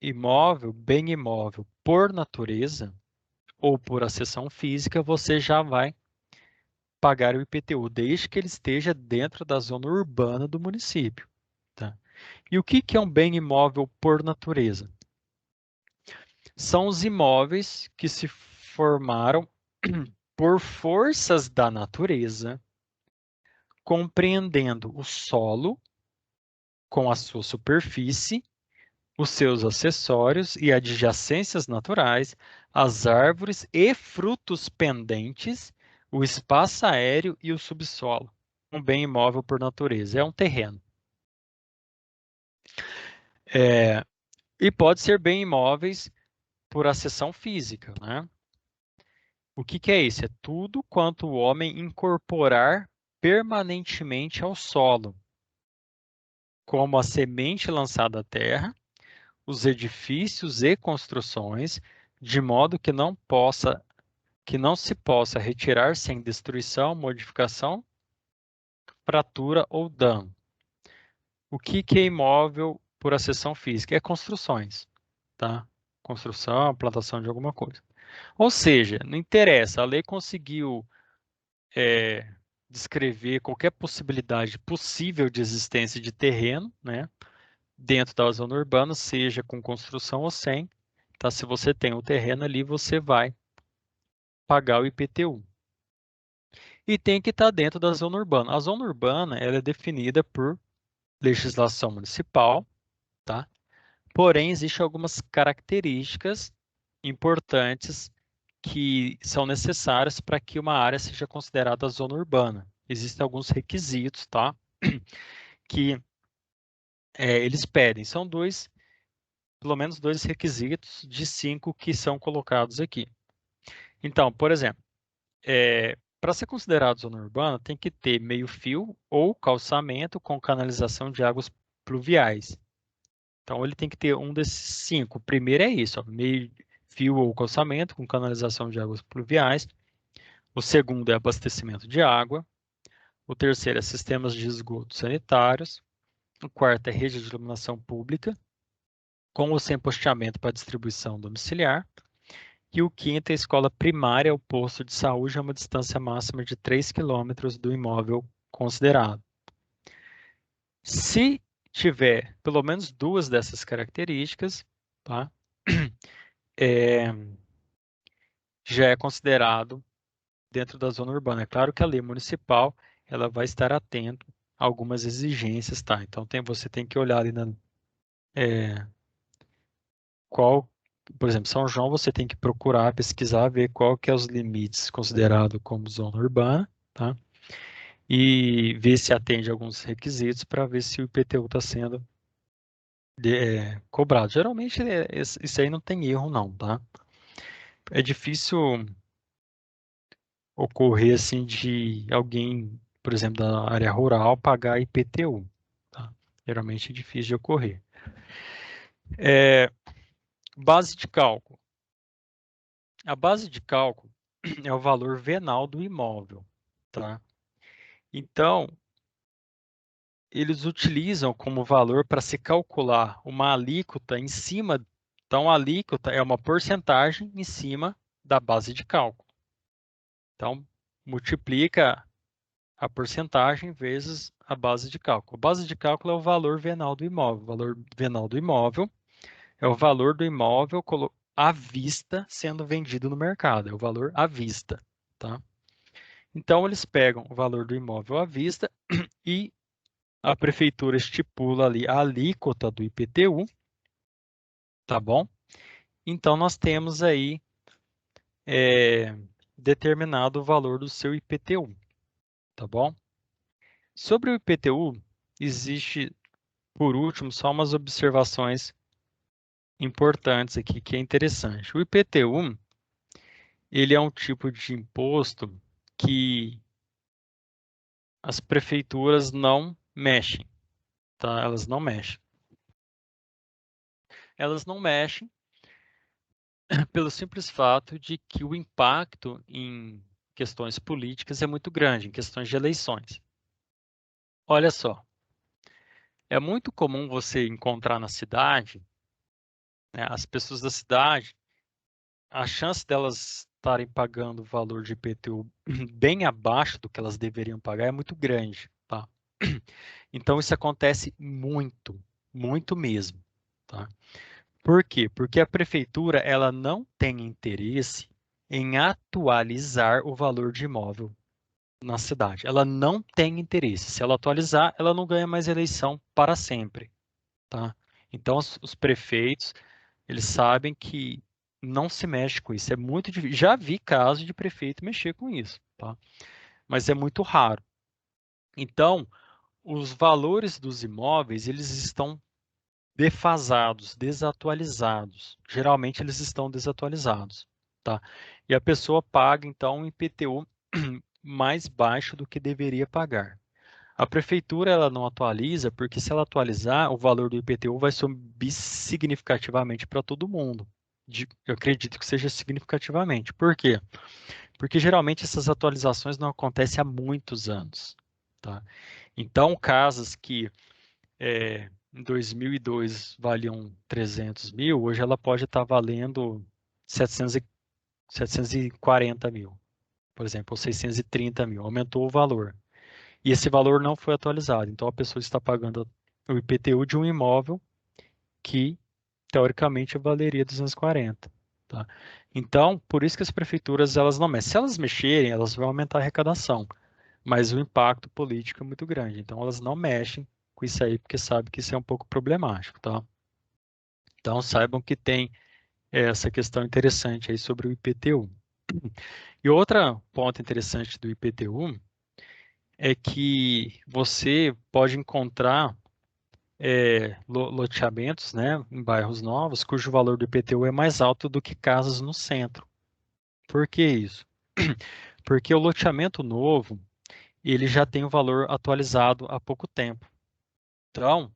imóvel, bem imóvel por natureza, ou por acessão física, você já vai pagar o IPTU, desde que ele esteja dentro da zona urbana do município. Tá? E o que é um bem imóvel por natureza? São os imóveis que se formaram por forças da natureza, compreendendo o solo com a sua superfície, os seus acessórios e adjacências naturais, as árvores e frutos pendentes, o espaço aéreo e o subsolo. Um bem imóvel por natureza, é um terreno. E pode ser bem imóveis por acessão física, né? O que é isso? É tudo quanto o homem incorporar permanentemente ao solo, como a semente lançada à terra, os edifícios e construções, de modo que não se possa retirar sem destruição, modificação, fratura ou dano. O que é imóvel por acessão física? É construções, tá? Construção, plantação de alguma coisa. Ou seja, não interessa, a lei conseguiu descrever qualquer possibilidade possível de existência de terreno, né, dentro da zona urbana, seja com construção ou sem. Tá? Se você tem o terreno ali, você vai pagar o IPTU. E tem que estar dentro da zona urbana. A zona urbana ela é definida por legislação municipal, tá? Porém, existem algumas características importantes que são necessárias para que uma área seja considerada zona urbana. Existem alguns requisitos, tá? Que eles pedem. São pelo menos dois requisitos de 5 que são colocados aqui. Então, por exemplo, para ser considerado zona urbana, tem que ter meio-fio ou calçamento com canalização de águas pluviais. Então, ele tem que ter um desses 5. O primeiro é isso, meio-fio ou calçamento com canalização de águas pluviais. O segundo é abastecimento de água. O terceiro é sistemas de esgoto sanitários. O quarto é rede de iluminação pública, com ou sem posteamento para distribuição domiciliar. E o quinto é a escola primária ou posto de saúde a uma distância máxima de 3 quilômetros do imóvel considerado. Se tiver pelo menos duas dessas características, tá? Já é considerado dentro da zona urbana. É claro que a lei municipal ela vai estar atento a algumas exigências, tá? Então você tem que olhar ali por exemplo, São João você tem que procurar pesquisar, ver qual que é os limites considerado como zona urbana, tá? E ver se atende a alguns requisitos para ver se o IPTU está sendo cobrado. Geralmente isso aí não tem erro não, tá? É difícil ocorrer assim de alguém, por exemplo, da área rural pagar IPTU, tá? Geralmente é difícil de ocorrer. Base de cálculo. A base de cálculo é o valor venal do imóvel, tá? Então, eles utilizam como valor para se calcular uma alíquota em cima. Então, a alíquota é uma porcentagem em cima da base de cálculo. Então, multiplica a porcentagem vezes a base de cálculo. A base de cálculo é o valor venal do imóvel. O valor venal do imóvel é o valor do imóvel à vista sendo vendido no mercado. É o valor à vista, tá? Então, eles pegam o valor do imóvel à vista e a prefeitura estipula ali a alíquota do IPTU, tá bom? Então, nós temos aí determinado o valor do seu IPTU, tá bom? Sobre o IPTU, existe, por último, só umas observações importantes aqui que é interessante. O IPTU, ele é um tipo de imposto que as prefeituras não mexem, tá? Elas não mexem. Elas não mexem pelo simples fato de que o impacto em questões políticas é muito grande, em questões de eleições. Olha só, é muito comum você encontrar na cidade, né, as pessoas da cidade, a chance delas estarem pagando o valor de IPTU bem abaixo do que elas deveriam pagar é muito grande, tá? Então, isso acontece muito, muito mesmo, tá? Por quê? Porque a prefeitura, ela não tem interesse em atualizar o valor de imóvel na cidade. Ela não tem interesse. Se ela atualizar, ela não ganha mais eleição para sempre, tá? Então, os prefeitos, eles sabem que não se mexe com isso. É muito difícil. Já vi casos de prefeito mexer com isso, tá? Mas é muito raro. Então, os valores dos imóveis, eles estão defasados, desatualizados. Geralmente eles estão desatualizados, tá? E a pessoa paga então um IPTU mais baixo do que deveria pagar. A prefeitura ela não atualiza porque se ela atualizar, o valor do IPTU vai subir significativamente para todo mundo. Eu acredito que seja significativamente. Por quê? Porque geralmente essas atualizações não acontecem há muitos anos, tá? Então, casas que em 2002 valiam 300 mil, hoje ela pode estar valendo 700 740 mil, por exemplo, ou 630 mil, aumentou o valor. E esse valor não foi atualizado, então a pessoa está pagando o IPTU de um imóvel que, teoricamente, valeria 240. Tá? Então, por isso que as prefeituras elas não mexem. Se elas mexerem, elas vão aumentar a arrecadação, mas o impacto político é muito grande. Então, elas não mexem com isso aí, porque sabem que isso é um pouco problemático, tá? Então, saibam que tem essa questão interessante aí sobre o IPTU. E outra ponto interessante do IPTU é que você pode encontrar loteamentos, né, em bairros novos, cujo valor do IPTU é mais alto do que casas no centro. Por que isso? Porque o loteamento novo, ele já tem o valor atualizado há pouco tempo. Então,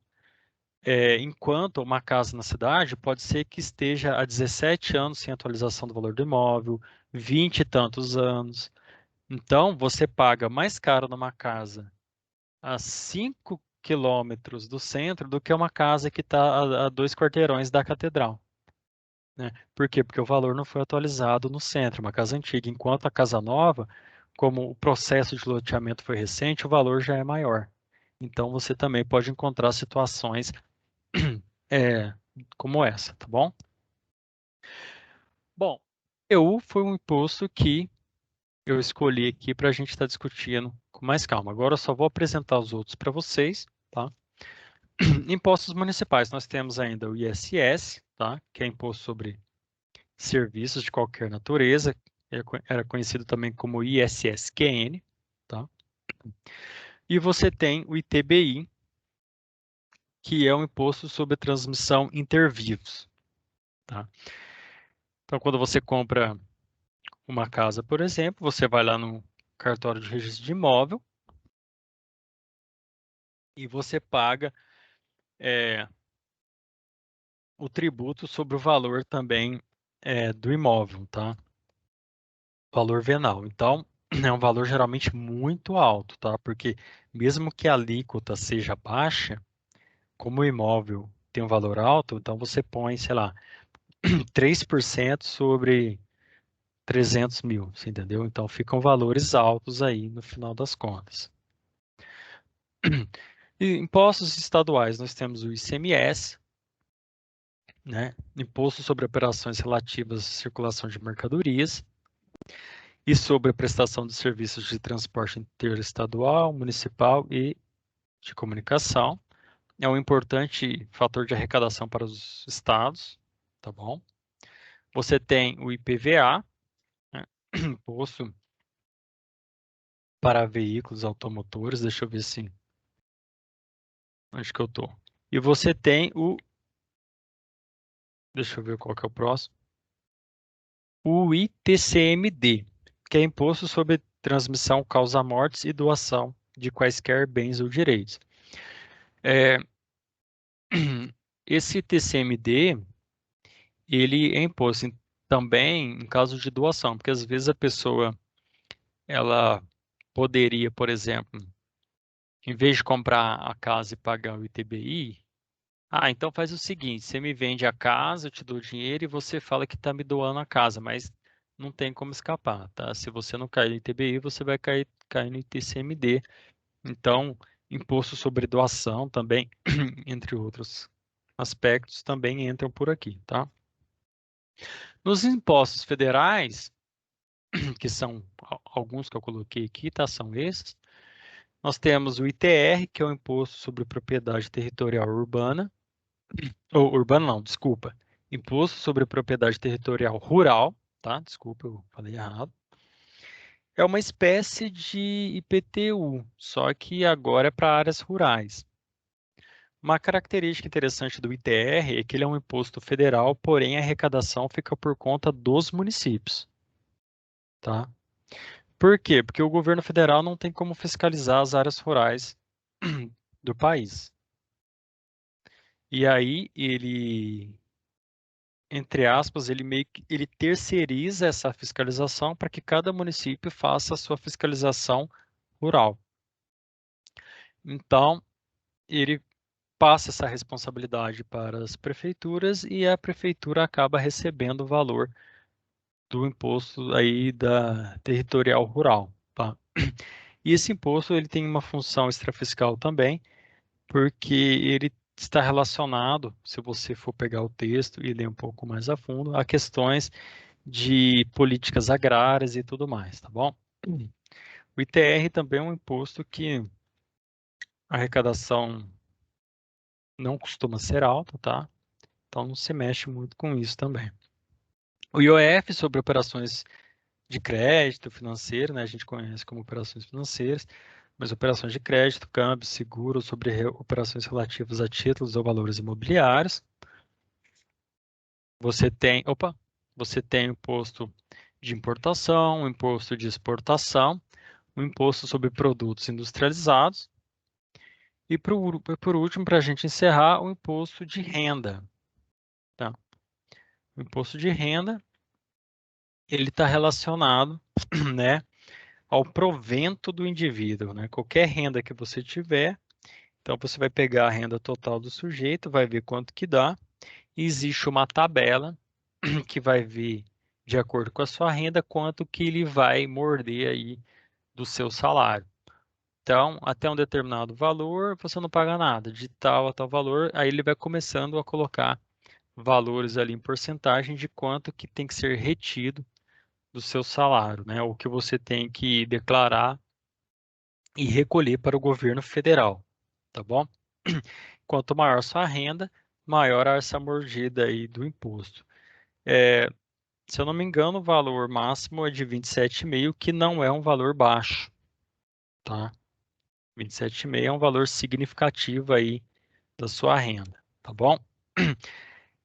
enquanto uma casa na cidade pode ser que esteja há 17 anos sem atualização do valor do imóvel, 20 e tantos anos. Então, você paga mais caro numa casa a 5 quilômetros do centro do que uma casa que está a 2 quarteirões da catedral. Né? Por quê? Porque o valor não foi atualizado no centro, uma casa antiga. Enquanto a casa nova, como o processo de loteamento foi recente, o valor já é maior. Então, você também pode encontrar situações é, como essa, tá bom? Bom, eu foi um imposto que eu escolhi aqui para a gente estar discutindo com mais calma. Agora eu só vou apresentar os outros para vocês, tá? Impostos municipais, nós temos ainda o ISS, tá? Que é imposto sobre serviços de qualquer natureza, era conhecido também como ISSQN, tá? E você tem o ITBI, que é o imposto sobre transmissão intervivos, tá? Então, quando você compra uma casa, por exemplo, você vai lá no cartório de registro de imóvel e você paga o tributo sobre o valor também do imóvel, tá? Valor venal. Então, é um valor geralmente muito alto, tá? Porque mesmo que a alíquota seja baixa, como o imóvel tem um valor alto, então você põe, sei lá, 3% sobre 300 mil, você entendeu? Então ficam valores altos aí no final das contas. E impostos estaduais, nós temos o ICMS, né? Imposto sobre operações relativas à circulação de mercadorias e sobre a prestação de serviços de transporte interestadual, municipal e de comunicação. É um importante fator de arrecadação para os estados, tá bom? Você tem o IPVA, né? Imposto para veículos automotores, deixa eu ver se onde que eu tô. E você tem deixa eu ver qual que é o próximo, o ITCMD, que é Imposto sobre Transmissão, Causa-Mortes e Doação de quaisquer bens ou direitos. Esse ITCMD, ele é imposto também em caso de doação, porque às vezes a pessoa, ela poderia, por exemplo, em vez de comprar a casa e pagar o ITBI, então faz o seguinte, você me vende a casa, eu te dou dinheiro e você fala que está me doando a casa, mas não tem como escapar, tá? Se você não cair no ITBI, você vai cair no ITCMD. Então, imposto sobre doação também, entre outros aspectos, também entram por aqui, tá? Nos impostos federais, que são alguns que eu coloquei aqui, tá? São esses. Nós temos o ITR, que é o Imposto sobre Propriedade Territorial Urbana, ou urbana não, desculpa. Imposto sobre Propriedade Territorial Rural, tá? Desculpa, eu falei errado. É uma espécie de IPTU, só que agora é para áreas rurais. Uma característica interessante do ITR é que ele é um imposto federal, porém a arrecadação fica por conta dos municípios, tá? Por quê? Porque o governo federal não tem como fiscalizar as áreas rurais do país. E aí ele, entre aspas, ele meio que ele terceiriza essa fiscalização para que cada município faça a sua fiscalização rural. Então, ele passa essa responsabilidade para as prefeituras e a prefeitura acaba recebendo o valor do imposto aí da territorial rural, tá? E esse imposto ele tem uma função extrafiscal também, porque ele está relacionado, se você for pegar o texto e ler um pouco mais a fundo, a questões de políticas agrárias e tudo mais, tá bom? O ITR também é um imposto que a arrecadação não costuma ser alta, tá? Então não se mexe muito com isso também. O IOF sobre operações de crédito financeiro, né? A gente conhece como operações financeiras, mas operações de crédito, câmbio, seguro, sobre operações relativas a títulos ou valores imobiliários. Você tem o imposto de importação, o imposto de exportação, o imposto sobre produtos industrializados e, por último, para a gente encerrar, o imposto de renda. Tá? O imposto de renda, ele está relacionado, né, ao provento do indivíduo, né? Qualquer renda que você tiver, então você vai pegar a renda total do sujeito, vai ver quanto que dá, e existe uma tabela que vai ver, de acordo com a sua renda, quanto que ele vai morder aí do seu salário. Então, até um determinado valor, você não paga nada. De tal a tal valor, aí ele vai começando a colocar valores ali em porcentagem de quanto que tem que ser retido do seu salário, né? O que você tem que declarar e recolher para o governo federal, tá bom? Quanto maior sua renda, maior essa mordida aí do imposto. É, se eu não me engano, o valor máximo é de 27,5, que não é um valor baixo, tá? 27,5 é um valor significativo aí da sua renda, tá bom?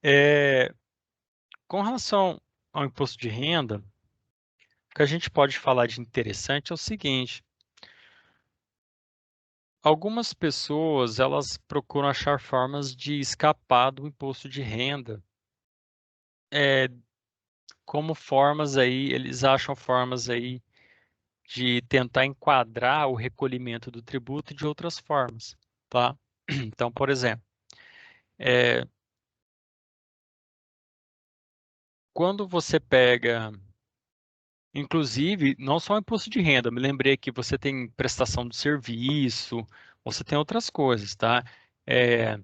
É, com relação ao imposto de renda, o que a gente pode falar de interessante é o seguinte: algumas pessoas elas procuram achar formas de escapar do imposto de renda, é, como formas aí, eles acham formas aí de tentar enquadrar o recolhimento do tributo de outras formas, tá? Então, por exemplo, é, quando você pega, inclusive, não só o imposto de renda, me lembrei que você tem prestação de serviço, você tem outras coisas, tá? É,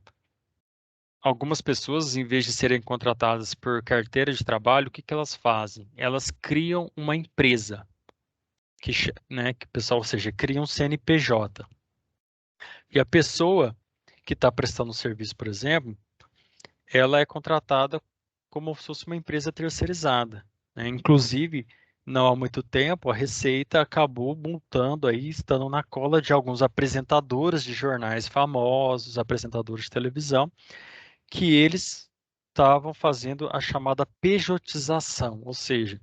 algumas pessoas, em vez de serem contratadas por carteira de trabalho, o que que elas fazem? Elas criam uma empresa, né, que o pessoal, ou seja, cria um CNPJ. E a pessoa que está prestando o serviço, por exemplo, ela é contratada como se fosse uma empresa terceirizada, né? Inclusive, não há muito tempo, a Receita acabou multando aí, estando na cola de alguns apresentadores de jornais famosos, apresentadores de televisão, que eles estavam fazendo a chamada pejotização, ou seja,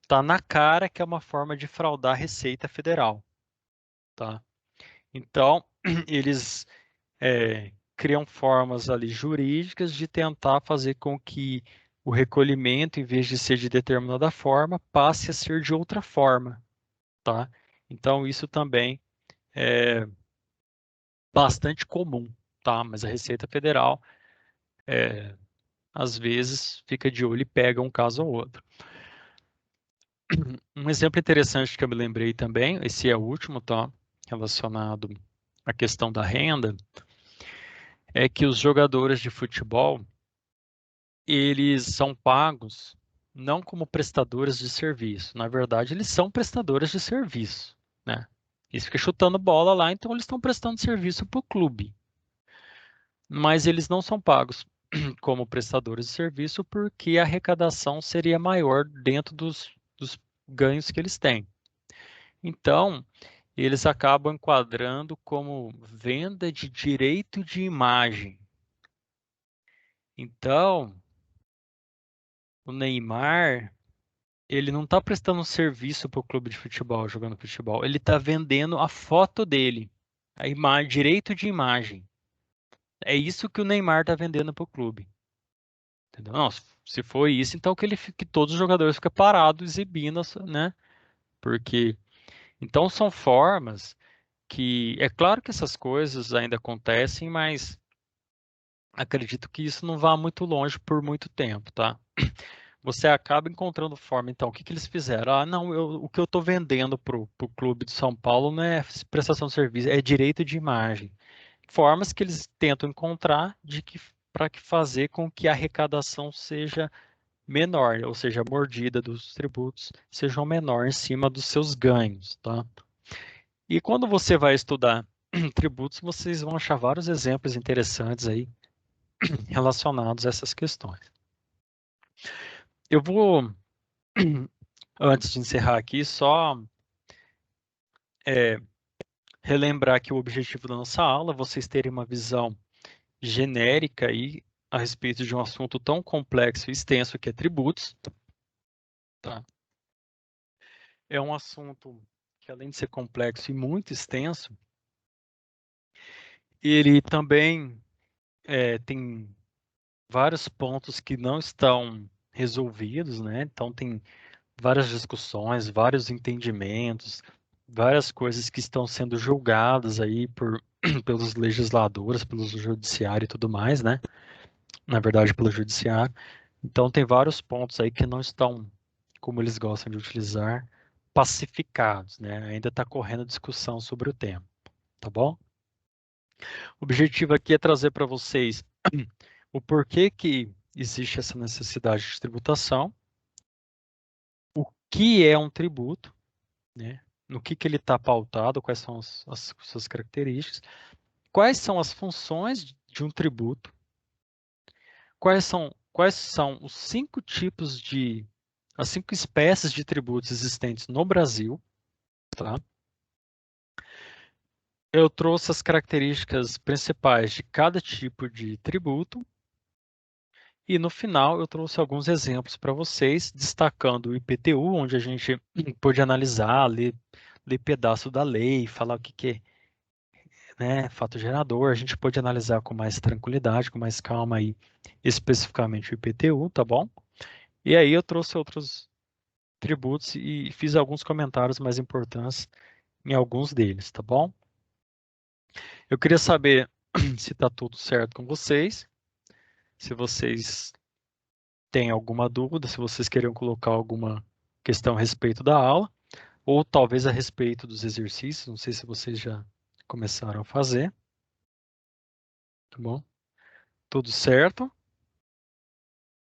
está na cara que é uma forma de fraudar a Receita Federal, tá? Então, eles criam formas ali jurídicas de tentar fazer com que o recolhimento, em vez de ser de determinada forma, passe a ser de outra forma, tá? Então, isso também é bastante comum, tá? Mas a Receita Federal, às vezes, fica de olho e pega um caso ou outro. Um exemplo interessante que eu me lembrei também, esse é o último, tá? Relacionado à questão da renda, é que os jogadores de futebol, eles são pagos não como prestadores de serviço. Na verdade, eles são prestadores de serviço, né? Eles ficam chutando bola lá, então eles estão prestando serviço para o clube. Mas eles não são pagos como prestadores de serviço porque a arrecadação seria maior dentro dos ganhos que eles têm. Então, eles acabam enquadrando como venda de direito de imagem. Então, o Neymar, ele não está prestando um serviço para o clube de futebol, jogando futebol. Ele está vendendo a foto dele, a imagem, direito de imagem. É isso que o Neymar está vendendo para o clube. Entendeu? Não, se for isso, então que todos os jogadores ficam parados exibindo, né? Porque então são formas que é claro que essas coisas ainda acontecem, mas acredito que isso não vá muito longe por muito tempo, tá? Você acaba encontrando forma, então, o que que eles fizeram? Ah, não, o que eu estou vendendo pro clube de São Paulo não é prestação de serviço, é direito de imagem. Formas que eles tentam encontrar de que para que fazer com que a arrecadação seja menor, ou seja, a mordida dos tributos seja menor em cima dos seus ganhos, tá? E quando você vai estudar tributos, vocês vão achar vários exemplos interessantes aí relacionados a essas questões. Eu vou, antes de encerrar aqui, só é, relembrar que o objetivo da nossa aula é vocês terem uma visão genérica aí a respeito de um assunto tão complexo e extenso que é tributos, tá? É um assunto que, além de ser complexo e muito extenso, ele também tem vários pontos que não estão resolvidos, né? Então tem várias discussões, vários entendimentos, várias coisas que estão sendo julgadas aí por pelos legisladores, pelo judiciário e tudo mais, né? Na verdade, pelo judiciário. Então tem vários pontos aí que não estão, como eles gostam de utilizar, pacificados, né? Ainda está correndo discussão sobre o tema, tá bom? O objetivo aqui é trazer para vocês o porquê que existe essa necessidade de tributação, o que é um tributo, né? No que ele está pautado, quais são as suas características, quais são as funções de um tributo, quais são os 5 tipos as 5 espécies de tributos existentes no Brasil, tá? Eu trouxe as características principais de cada tipo de tributo e no final eu trouxe alguns exemplos para vocês, destacando o IPTU, onde a gente pôde analisar, ler pedaço da lei, falar o que é, né, fato gerador, a gente pode analisar com mais tranquilidade, com mais calma aí, especificamente o IPTU, tá bom? E aí eu trouxe outros tributos e fiz alguns comentários mais importantes em alguns deles, tá bom? Eu queria saber se está tudo certo com vocês, se vocês têm alguma dúvida, se vocês queriam colocar alguma questão a respeito da aula, ou talvez a respeito dos exercícios, não sei se vocês já começaram a fazer, tá bom? Tudo certo?